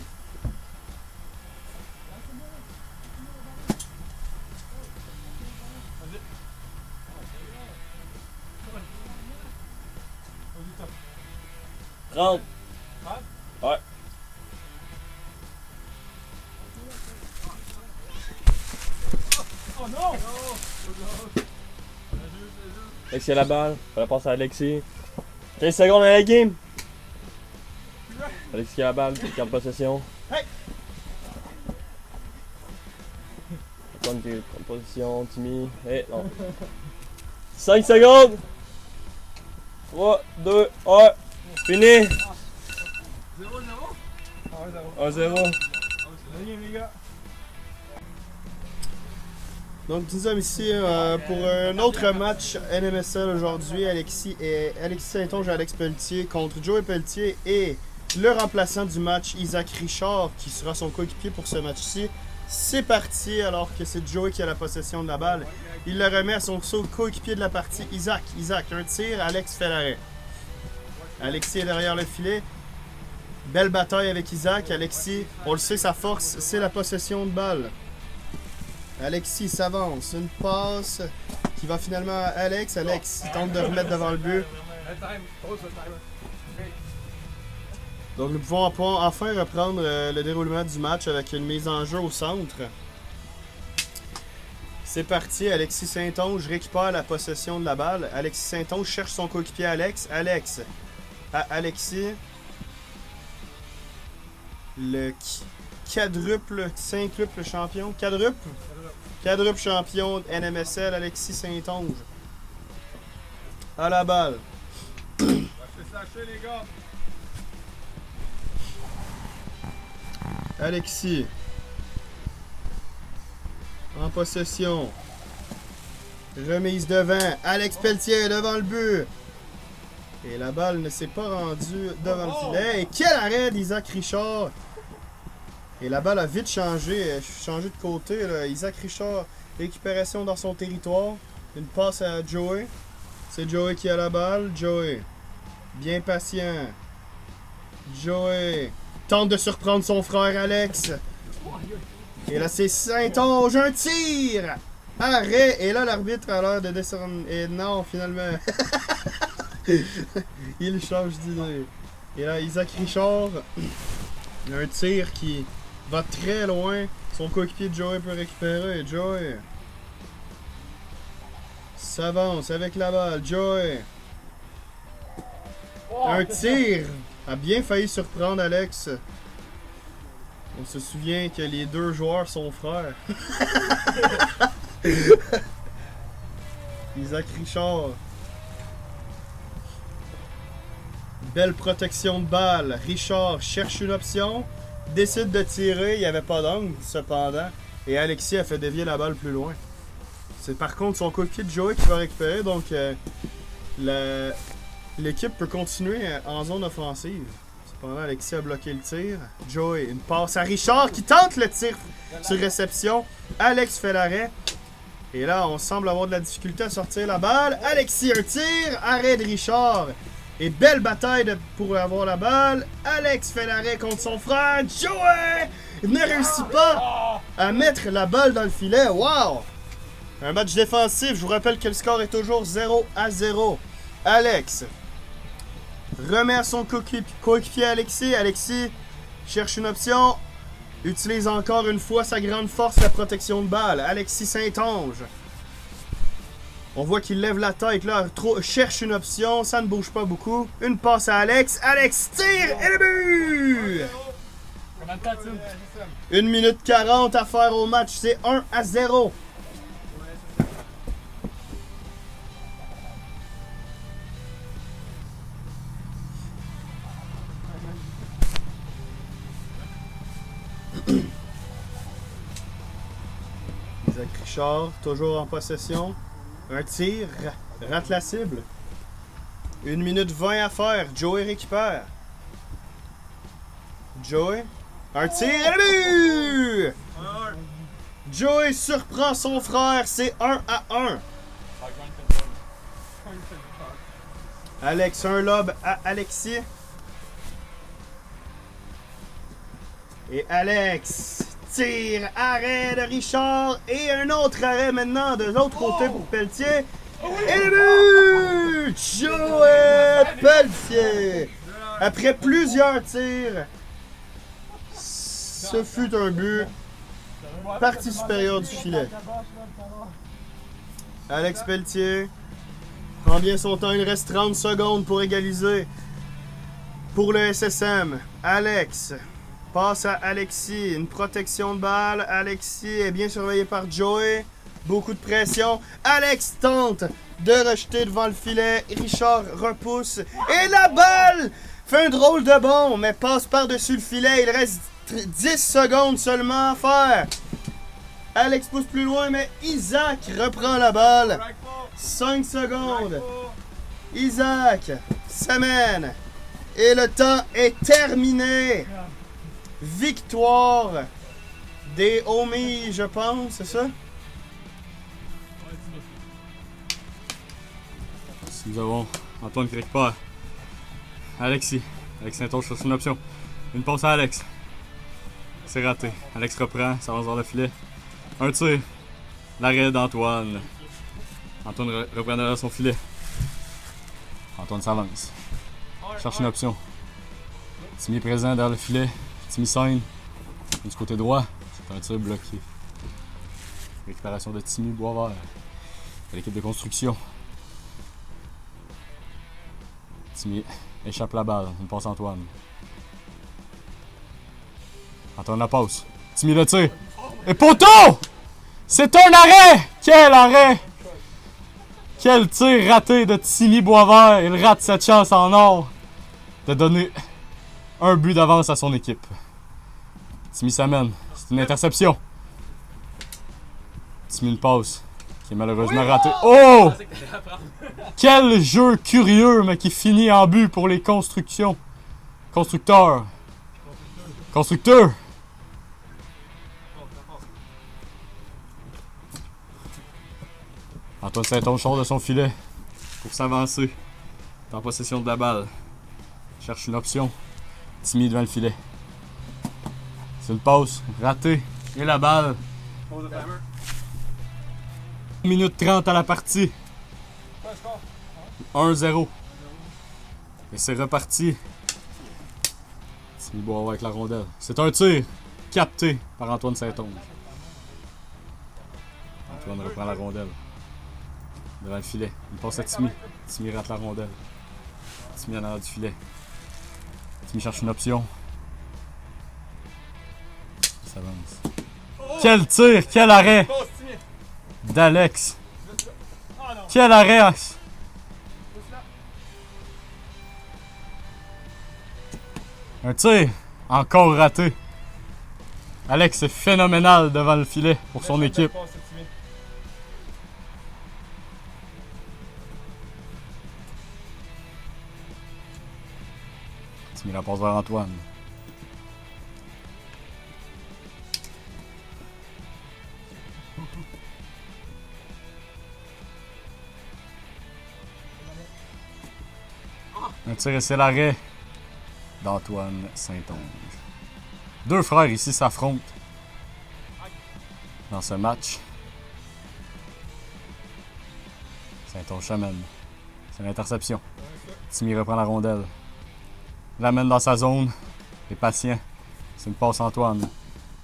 Rentre. Ouais. Oh non! Alexis a la balle. On la passe à Alexis. 15 secondes à la game. Alexis a la balle. Garde possession. Hey! Antoine qui est en position. Timmy. Hey, non. 5 secondes. 3, 2, 1. Fini. 0-0? 1-0. Les gars. Donc nous sommes ici pour un autre match NMSL aujourd'hui. Alexis Saint-Onge et Alex Pelletier contre Joey Pelletier et le remplaçant du match, Isaac Richard, qui sera son coéquipier pour ce match-ci. C'est parti alors que c'est Joey qui a la possession de la balle. Il le remet à son coéquipier de la partie, Isaac. Isaac, un tir, Alex fait l'arrêt. Alexis est derrière le filet. Belle bataille avec Isaac. Alexis, on le sait, sa force, c'est la possession de balle. Alexis s'avance, une passe qui va finalement à Alex. Alex il tente de remettre devant le but. Donc nous pouvons enfin reprendre le déroulement du match avec une mise en jeu au centre. C'est parti, Alexis Saint-Onge récupère la possession de la balle. Alexis Saint-Onge cherche son coéquipier Alex. Alex à Alexis. Le quintuple champion. Quadruple champion de NMSL, Alexis Saint-Onge. À la balle. Lâchez les gars. Alexis. En possession. Remise devant. Alex Pelletier est devant le but. Et la balle ne s'est pas rendue devant le filet. Et quel arrêt d'Isaac Richard. Et la balle a vite changé de côté. Là. Isaac Richard, récupération dans son territoire. Une passe à Joey. C'est Joey qui a la balle. Joey, bien patient. Joey tente de surprendre son frère Alex. Et là, c'est Saint-Onge, un tir! Arrêt! Et là, l'arbitre a l'air de descendre. Et non, finalement. Il change d'idée. Et là, Isaac Richard, un tir qui va très loin. Son coéquipier Joey peut récupérer. Joey s'avance avec la balle. Joey. Un tir a bien failli surprendre Alex. On se souvient que les deux joueurs sont frères. Isaac Richard. Belle protection de balle. Richard cherche une option. Décide de tirer. Il n'y avait pas d'angle, cependant. Et Alexis a fait dévier la balle plus loin. C'est par contre son coéquipier de Joey qui va récupérer. Donc, l'équipe peut continuer en zone offensive. Cependant, Alexis a bloqué le tir. Joey, une passe à Richard qui tente le tir sur réception. Alex fait l'arrêt. Et là, on semble avoir de la difficulté à sortir la balle. Alexis, un tir. Arrêt de Richard. Et belle bataille pour avoir la balle. Alex fait l'arrêt contre son frère. Joey ne réussit pas à mettre la balle dans le filet. Wow! Un match défensif. Je vous rappelle que le score est toujours 0-0. Alex remet à son coéquipier Alexis. Alexis cherche une option. Utilise encore une fois sa grande force, la protection de balle. Alexis Saint-Onge. On voit qu'il lève la tête là, cherche une option, ça ne bouge pas beaucoup. Une passe à Alex. Alex tire et le but! Combien de temps, Tim? 1 minute 40 à faire au match, c'est 1-0. Isaac Richard, toujours en possession. Un tir, rate la cible. 1 minute 20 à faire, Joey récupère. Joey, un tir et le but! Joey surprend son frère, c'est 1-1. Alex, un lob à Alexis. Et Alex tire, arrêt de Richard et un autre arrêt maintenant de l'autre côté pour Pelletier. Et le but! Joey Pelletier! Après plusieurs tirs, ce fut un but. Partie supérieure du filet. Alex Pelletier prend bien son temps. Il reste 30 secondes pour égaliser pour le SSM. Alex passe à Alexis. Une protection de balle. Alexis est bien surveillé par Joey. Beaucoup de pression. Alex tente de rejeter devant le filet. Richard repousse. Et la balle fait un drôle de bond, mais passe par-dessus le filet. Il reste 10 secondes seulement à faire. Alex pousse plus loin, mais Isaac reprend la balle. 5 secondes. Isaac s'amène. Et le temps est terminé. Victoire des Homies, je pense, c'est ça? Nous avons Antoine qui récupère. Alexis. Alex Saint-Onge sur une option. Une passe à Alex. C'est raté. Alex reprend, s'avance vers le filet. Un tir. L'arrêt d'Antoine. Antoine reprend derrière son filet. Antoine s'avance. Cherche une option. Timmy présent derrière le filet. Timmy scène. Du côté droit. C'est un tir bloqué. Récupération de Timmy Boisvert. De l'équipe de construction. Timmy échappe la balle. Une passe Antoine. Antoine la passe. Timmy le tire. Et poteau! C'est un arrêt! Quel arrêt! Quel tir raté de Timmy Boisvert. Il rate cette chance en or de donner un but d'avance à son équipe. Timmy s'amène. C'est une interception. Timmy une passe qui est malheureusement ratée. Oh! Quel jeu curieux, mais qui finit en but pour les constructions. Constructeurs. Constructeurs. Antoine Saint-Onge sort de son filet pour s'avancer en possession de la balle. Cherche une option. Timmy devant le filet. C'est une passe ratée. Et la balle. 1 minute 30 à la partie. 1-0. Et c'est reparti. Timmy Boisvert avec la rondelle. C'est un tir capté par Antoine Saint-Onge. Antoine reprend la rondelle. Devant le filet. Il passe à Timmy. Timmy rate la rondelle. Timmy en arrière du filet. Timmy cherche une option. Il s'avance. Quel tir! Quel arrêt! D'Alex. Quel arrêt! Un tir encore raté. Alex est phénoménal devant le filet pour son équipe. Timmy la passe vers Antoine. Un tir et c'est l'arrêt d'Antoine Saint-Onge. Deux frères ici s'affrontent dans ce match. Saint-Onge chamène. C'est l'interception. Timmy reprend la rondelle. L'amène dans sa zone. Il est patient. C'est une passe Antoine.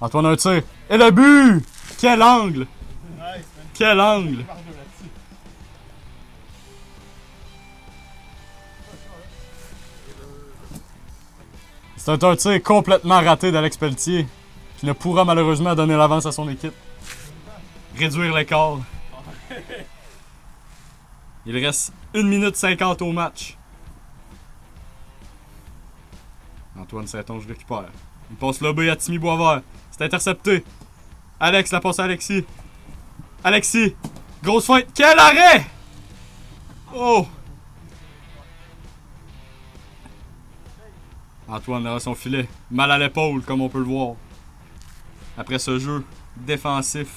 Antoine un tir. Et le but! Quel angle! Quel angle! C'est un tir complètement raté d'Alex Pelletier, qui ne pourra malheureusement donner l'avance à son équipe. Réduire l'écart. Il reste 1 minute 50 au match. Antoine Saint-Onge récupère. Il passe lobé à Timmy Boisvert. C'est intercepté. Alex la passe à Alexis. Alexis. Grosse feinte. Quel arrêt! Oh! Antoine derrière son filet. Mal à l'épaule, comme on peut le voir. Après ce jeu défensif.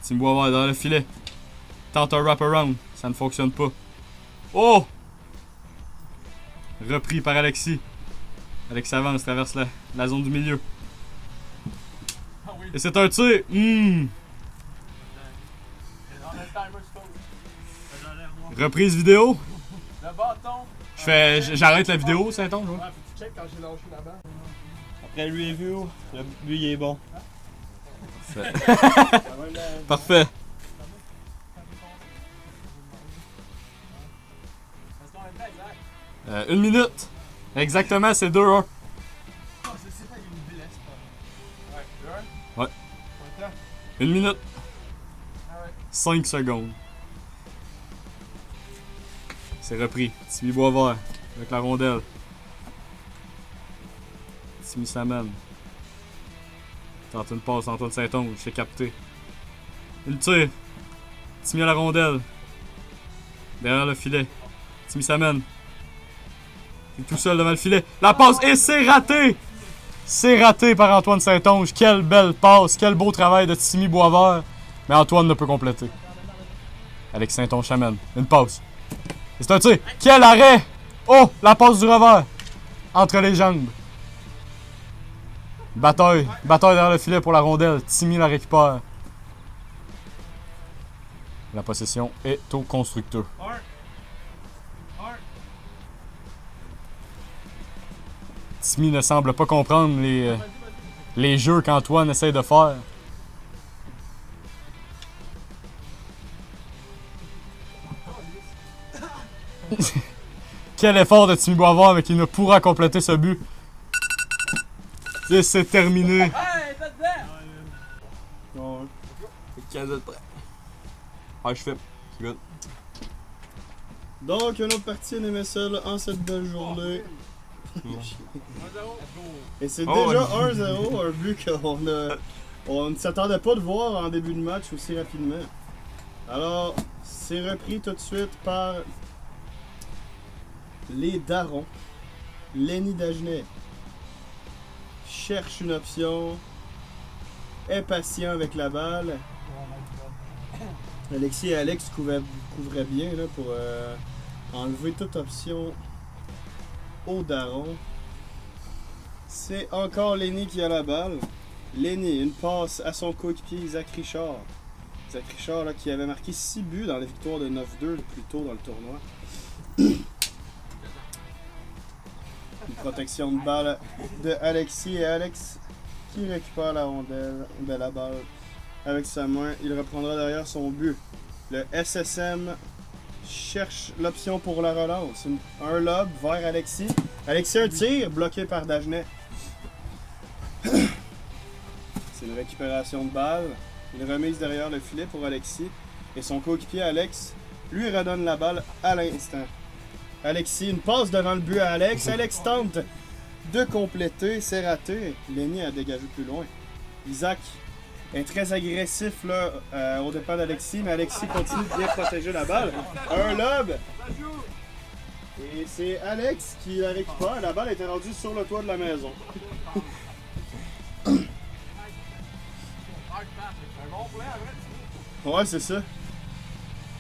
Timmy Boisvert dans le filet. Tente un wrap-around. Ça ne fonctionne pas. Oh! Repris par Alexis. Alexis avance, traverse la zone du milieu. Et c'est un tir. Reprise vidéo. Le bâton. J'arrête la vidéo, Saint-Onge. Ouais, faut que tu check quand j'ai lâché la balle. Après le review, lui il est bon. Parfait. Une minute. Exactement, c'est 2-1. Ah, c'est pas une blesse, pas. Ouais, 2-1? Ouais. Combien de temps? 1 minute. Ah ouais. 5 secondes. C'est repris. Timmy Boisvert avec la rondelle. Timmy s'amène. Tente une passe, Antoine Saint-Onge, c'est capté. Une tire. Timmy à la rondelle. Derrière le filet. Timmy s'amène. Il est tout seul devant le filet. La passe et c'est raté! C'est raté par Antoine Saint-Onge. Quelle belle passe, quel beau travail de Timmy Boisvert. Mais Antoine ne peut compléter. Alex Saint-Onge s'amène. Une passe. Et c'est un tir. Quel arrêt! Oh! La passe du revers. Entre les jambes. Bataille. Bataille derrière le filet pour la rondelle. Timmy la récupère. La possession est au constructeur. Timmy ne semble pas comprendre les jeux qu'Antoine essaie de faire. Quel effort de Timmy Boisvert, mais qui ne pourra compléter ce but. Et c'est terminé. Hey, t'es dedans! C'est 15 de près. Ah, je fais. C'est good. Donc, une autre partie NMSL en cette belle journée. Et c'est Oh, déjà ouais. 1-0, un but on ne s'attendait pas de voir en début de match aussi rapidement. Alors, c'est repris tout de suite par les Darons. Lenny Dagenet cherche une option, est patient avec la balle. Alexis et Alex couvraient bien là, pour enlever toute option au Daron. C'est encore Lenny qui a la balle. Lenny, une passe à son coéquipier Isaac Richard. Isaac Richard là, qui avait marqué 6 buts dans la victoire de 9-2 plus tôt dans le tournoi. Une protection de balle de Alexis et Alex qui récupère la rondelle de la balle avec sa main. Il reprendra derrière son but. Le SSM cherche l'option pour la relance. Un lob vers Alexis. Alexis, un tir bloqué par Dagenet. C'est une récupération de balle. Une remise derrière le filet pour Alexis. Et son coéquipier Alex lui redonne la balle à l'instant. Alexis, une passe devant le but à Alex. Alex tente de compléter. C'est raté. Lenny a dégagé plus loin. Isaac est très agressif là, au départ d'Alexis, mais Alexis continue de bien protéger la balle. Un lob. Et c'est Alex qui la récupère. La balle était rendue sur le toit de la maison. Ouais, c'est ça.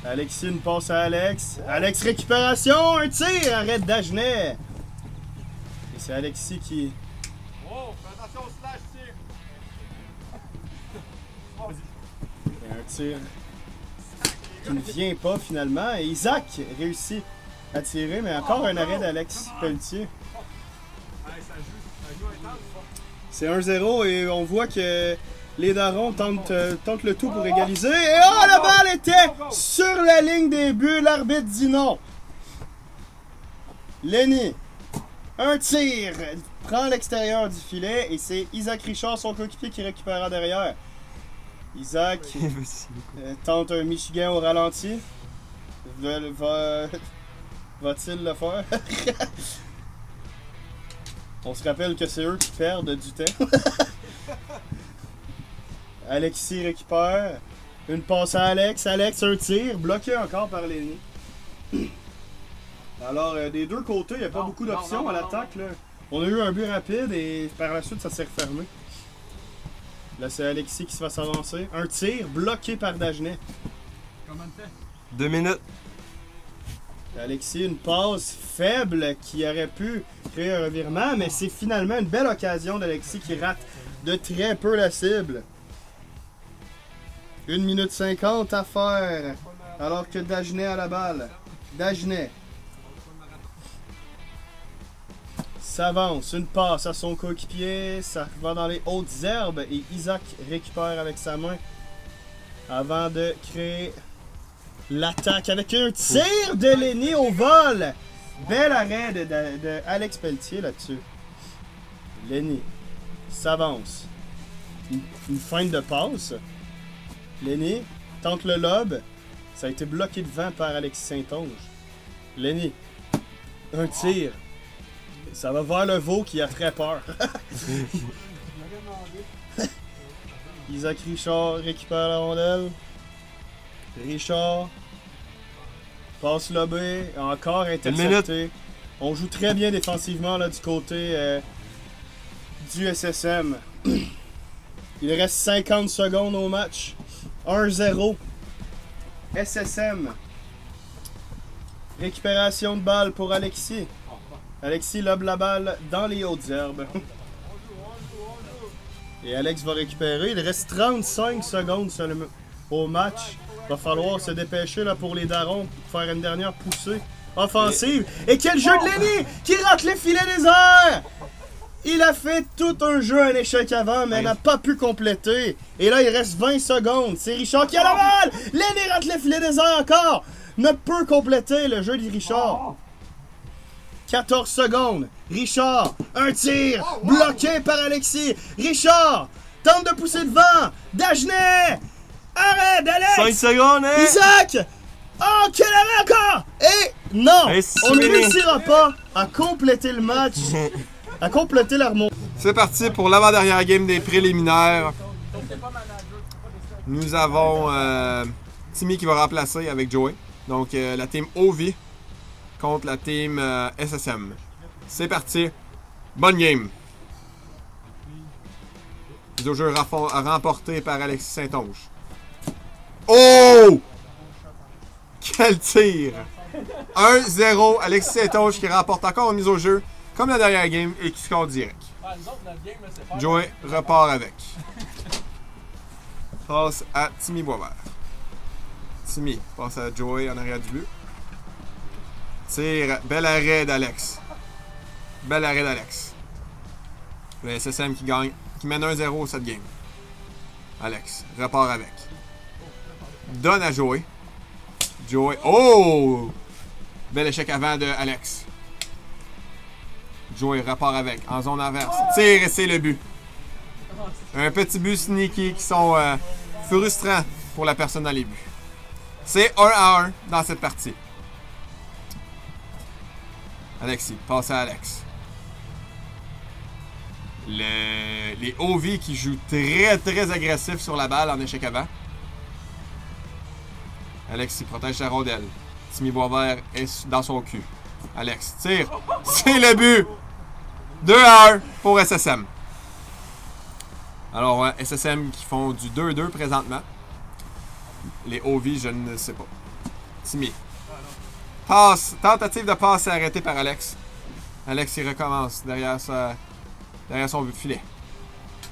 Alexis, une passe à Alex. Alex, récupération, un tir, arrête Dagenet. Et c'est Alexis qui... Oh, fais attention au slash, tir. Et un tir qui ne vient pas finalement. Et Isaac réussit à tirer, mais encore un arrêt d'Alex Pelletier. C'est 1-0 et on voit que les Darons tentent le tout pour égaliser. Et oh, la balle était sur la ligne des buts. L'arbitre dit non. Lenny Un tir! Prend l'extérieur du filet et c'est Isaac Richard, son coéquipier, qui récupérera derrière. Isaac tente un Michigan au ralenti. Va-t-il le faire? On se rappelle que c'est eux qui perdent du temps. Alexis récupère. Une passe à Alex. Alex, un tir. Bloqué encore par Lenny. Alors, des deux côtés, il n'y a pas beaucoup d'options à l'attaque. On a eu un but rapide et par la suite, ça s'est refermé. Là, c'est Alexis qui se va s'avancer. Un tir bloqué par Dagenet. Comment tu fais? 2 minutes. Alexis, une passe faible qui aurait pu créer un revirement, mais c'est finalement une belle occasion d'Alexis qui rate de très peu la cible. 1 minute 50 à faire, alors que Dagenet a la balle. Dagenet s'avance, une passe à son coéquipier, ça va dans les hautes herbes et Isaac récupère avec sa main avant de créer l'attaque avec un tir de Lenny au vol. Bel arrêt de Alex Pelletier là-dessus. Lenny s'avance. Une feinte de passe. Lenny tente le lob. Ça a été bloqué devant par Alexis Saint-Onge. Lenny, un tir. Ça va vers le veau qui a très peur. Isaac Richard récupère la rondelle. Richard passe lobé, encore intercepté. On joue très bien défensivement là, du côté du SSM. Il reste 50 secondes au match. 1-0. SSM. Récupération de balle pour Alexis. Alexis lobe la balle dans les hautes herbes. Et Alex va récupérer. Il reste 35 secondes seulement au match. Va falloir se dépêcher là, pour les darons pour faire une dernière poussée offensive. Et quel jeu de Lenny qui rate les filets des airs! Il a fait tout un jeu, un échec avant, mais n'a pas pu compléter. Et là, il reste 20 secondes. C'est Richard qui a la balle! Lenny rate les filets des airs encore! Ne peut compléter le jeu de Richard. 14 secondes. Richard, un tir bloqué par Alexis. Richard tente de pousser devant. Dagenet! Arrête, Alex! 5 secondes, hein? Isaac! Oh, quel arrêt encore! Et non! Hey, On ne c'est réussira pas à compléter le match, à compléter la remontée. C'est parti pour l'avant-dernière game des préliminaires. Nous avons Timmy qui va remplacer avec Joey. Donc la team OV contre la team SSM. C'est parti. Bonne game. Mise au jeu remporté par Alexis Saint-Onge. Oh! Quel tir! 1-0. Alexis Saint-Onge qui remporte encore une mise au jeu, comme la dernière game, et qui score direct. Joey repart avec. Passe à Timmy Boisvert. Timmy passe à Joey en arrière du but. Tire. Bel arrêt d'Alex. Bel arrêt d'Alex. Le SSM qui gagne, qui mène 1-0 cette game. Alex repart avec. Donne à Joey. Joey. Oh! Bel échec avant de Alex. Joey repart avec. En zone inverse. Tire et c'est le but. Un petit but sneaky qui sont frustrants pour la personne dans les buts. C'est 1-1 dans cette partie. Alexis. Passe à Alex. Les OV qui jouent très agressifs sur la balle en échec avant. Alex, il protège sa rondelle. Timmy Boisvert est dans son cul. Alex tire. C'est le but! 2-1 pour SSM. Alors, SSM qui font du 2-2 présentement. Les OV, je ne sais pas. Timmy. Passe. Tentative de passe arrêtée par Alex. Alex, il recommence derrière son filet.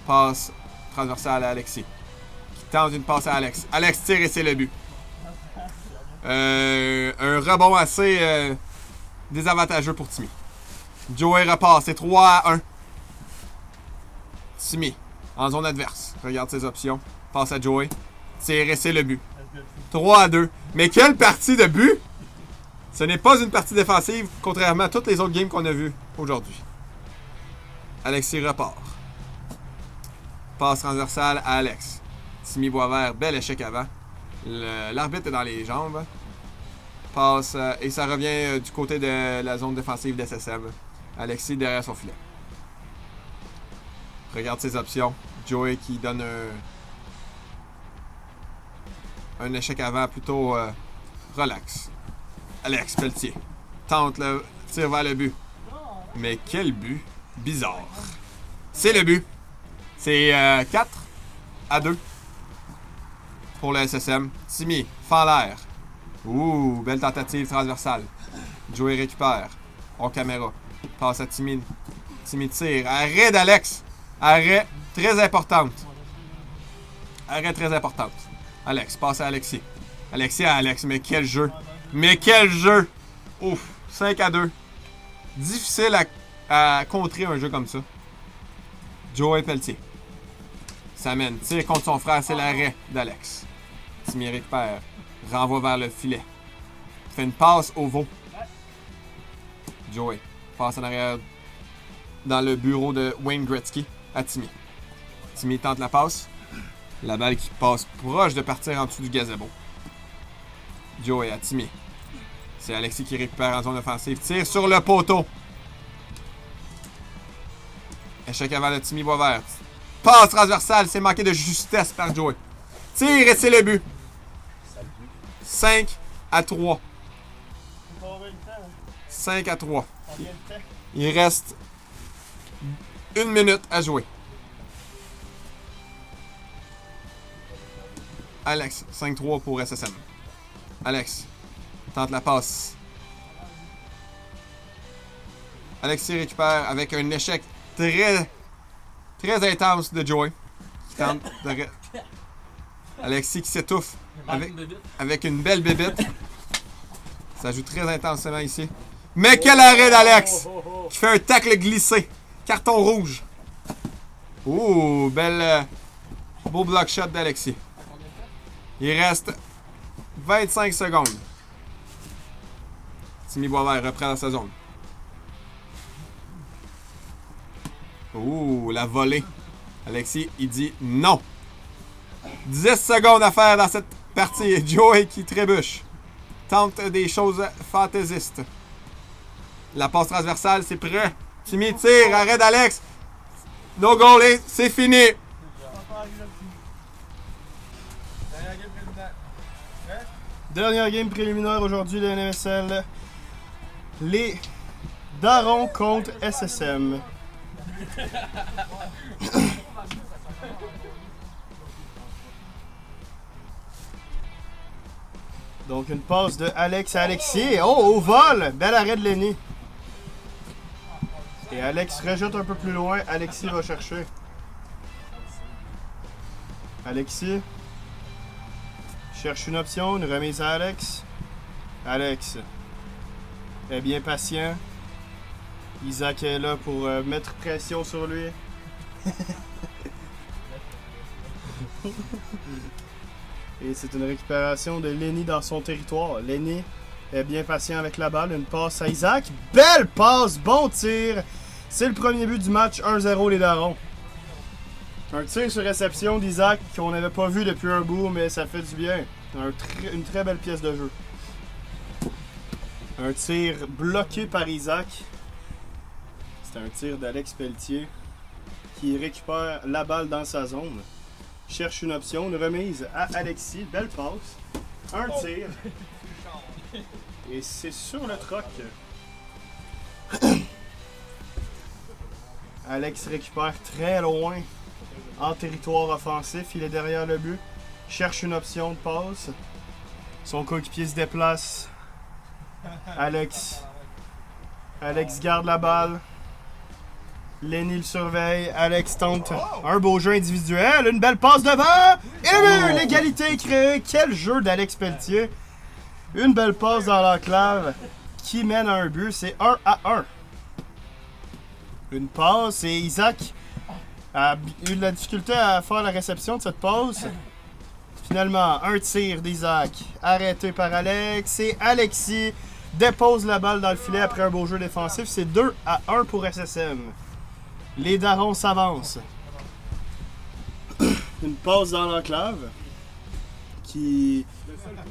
Passe transversale à Alexis. Qui tente une passe à Alex. Alex tire et c'est le but. Un rebond assez désavantageux pour Timmy. Joey repart, c'est 3-1. Timmy, en zone adverse. Regarde ses options. Passe à Joey. Tire et c'est le but. 3-2. Mais quelle partie de but! Ce n'est pas une partie défensive, contrairement à toutes les autres games qu'on a vues aujourd'hui. Alexis repart. Passe transversale à Alex. Timmy Boisvert, bel échec avant. L'arbitre est dans les jambes. Passe et ça revient du côté de la zone défensive d'SSM. Alexis derrière son filet. Regarde ses options. Joey qui donne un échec avant plutôt relax. Alex Pelletier tente le tir vers le but. Mais quel but bizarre. C'est le but. C'est 4-2 pour le SSM. Timmy, fend l'air. Ouh, belle tentative transversale. Joey récupère. En caméra. Passe à Timmy. Timmy tire. Arrêt d'Alex. Arrêt très importante. Arrêt très importante. Alex, passe à Alexis. Alexis à Alex, mais quel jeu. Mais quel jeu. Ouf, 5-2. Difficile à contrer un jeu comme ça. Joey Pelletier. S'amène. Tire contre son frère, c'est l'arrêt d'Alex. Timmy récupère. Renvoie vers le filet. Fait une passe au veau. Joey passe en arrière dans le bureau de Wayne Gretzky à Timmy. Timmy tente la passe. La balle qui passe proche de partir en dessous du gazebo. Joey à Timmy. C'est Alexis qui récupère en zone offensive. Tire sur le poteau. Échec avant de Timmy Boisvert. Passe transversale. C'est manqué de justesse par Joey. Tire et c'est le but. 5-3. 5-3. Il reste 1 minute à jouer. Alex, 5-3 pour SSM. Alex, tente la passe. Alexis récupère avec un échec très intense de Joey. Alexis qui s'étouffe avec une belle bébête. Ça joue très intensément ici. Mais quel arrêt d'Alex qui fait un tacle glissé. Carton rouge. Ouh, beau block shot d'Alexis. Il reste 25 secondes. Timmy Boisvert reprend dans sa zone. Ouh, la volée. Alexis, il dit non. 10 secondes à faire dans cette partie. Joey qui trébuche. Tente des choses fantaisistes. La passe transversale, c'est prêt. Timmy tire, arrêt d'Alex. No goal, et c'est fini. Dernière game préliminaire aujourd'hui de NMSL. Les Darons contre SSM. Donc une passe de Alex à Alexis. Oh, au vol! Bel arrêt de Lenny. Et Alex rejette un peu plus loin. Alexis va chercher. Alexis cherche une option, une remise à Alex. Alex est bien patient. Isaac est là pour mettre pression sur lui. Et c'est une récupération de Lenny dans son territoire. Lenny est bien patient avec la balle. Une passe à Isaac. Belle passe, bon tir. C'est le premier but du match, 1-0 les Darons. Un tir sur réception d'Isaac qu'on n'avait pas vu depuis un bout, mais ça fait du bien. Une très belle pièce de jeu. Un tir bloqué par Isaac. C'est un tir d'Alex Pelletier qui récupère la balle dans sa zone. Cherche une option, une remise à Alexis. Belle passe. Un tir. Et c'est sur le troc. Alex récupère très loin en territoire offensif. Il est derrière le but. Cherche une option de passe. Son coéquipier se déplace. Alex garde la balle. Lenny le surveille. Alex tente un beau jeu individuel. Une belle passe devant. Et l'égalité est créée. Quel jeu d'Alex Pelletier. Une belle passe dans l'enclave qui mène à un but. C'est 1-1. Une passe et Isaac a eu de la difficulté à faire la réception de cette passe. Finalement, un tir d'Isaac arrêté par Alex et Alexis dépose la balle dans le filet après un beau jeu défensif. C'est 2-1 pour SSM. Les Darons s'avancent. Une passe dans l'enclave qui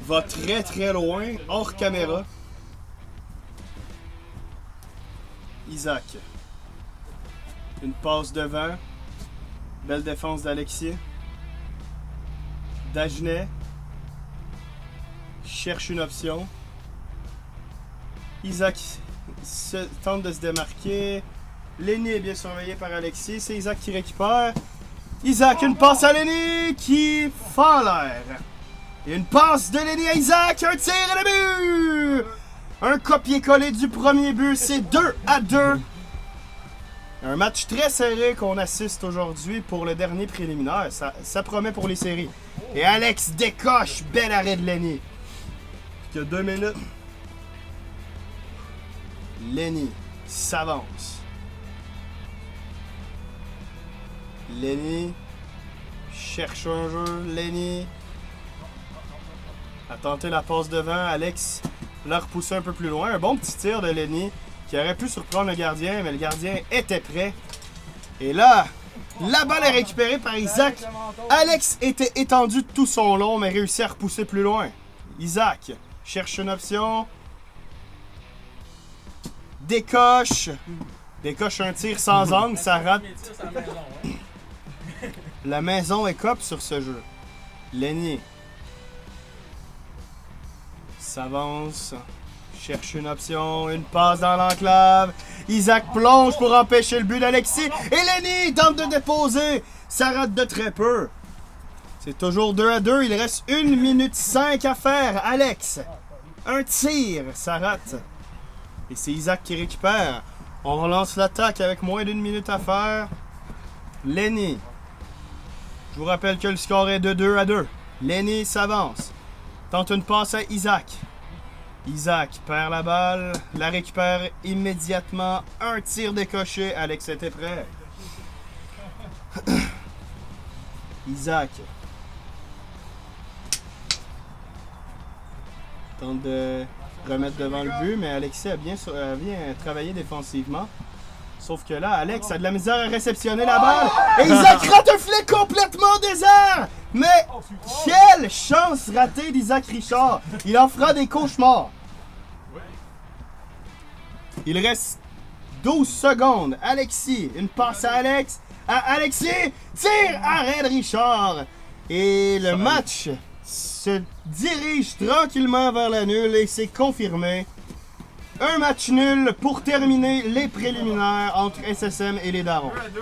va très très loin, hors caméra. Isaac. Une passe devant. Belle défense d'Alexis. Dagenet cherche une option. Isaac tente de se démarquer. Lenny est bien surveillé par Alexis. C'est Isaac qui récupère. Isaac, une passe à Lenny qui fend l'air. Et une passe de Lenny à Isaac. Un tir et le but! Un copier-coller du premier but. C'est 2-2. Un match très serré qu'on assiste aujourd'hui pour le dernier préliminaire. Ça promet pour les séries. Et Alex décoche. Bel arrêt de Lenny. Il y a 2 minutes. Lenny s'avance. Lenny cherche un jeu. Lenny a tenté la passe devant. Alex l'a repoussé un peu plus loin. Un bon petit tir de Lenny qui aurait pu surprendre le gardien, mais le gardien était prêt. Et là, la balle est récupérée par Isaac. Alex était étendu tout son long, mais réussit à repousser plus loin. Isaac cherche une option. Décoche. Décoche un tir sans angle, ça rate. La maison est cop sur ce jeu. Lenny s'avance. Cherche une option, une passe dans l'enclave. Isaac plonge pour empêcher le but d'Alexis. Et Lenny tente de déposer. Ça rate de très peu. C'est toujours 2-2. Il reste 1 minute 5 à faire. Alex, un tir, ça rate. Et c'est Isaac qui récupère. On relance l'attaque avec moins d'1 minute à faire. Lenny. Je vous rappelle que le score est de 2-2. Lenny s'avance. Tente une passe à Isaac. Isaac perd la balle, la récupère immédiatement. Un tir décoché. Alex était prêt. Isaac tente de remettre devant le but, mais Alexis a bien travaillé défensivement. Sauf que là, Alex a de la misère à réceptionner la balle. Et Isaac rate un filet complètement désert. Mais quelle chance ratée d'Isaac Richard. Il en fera des cauchemars. Il reste 12 secondes. Alexis, une passe à Alex. À Alexis, tire, arrêt de Richard. Et le match se dirige tranquillement vers la nulle et c'est confirmé. Un match nul pour terminer les préliminaires entre SSM et les Darons. 2-2.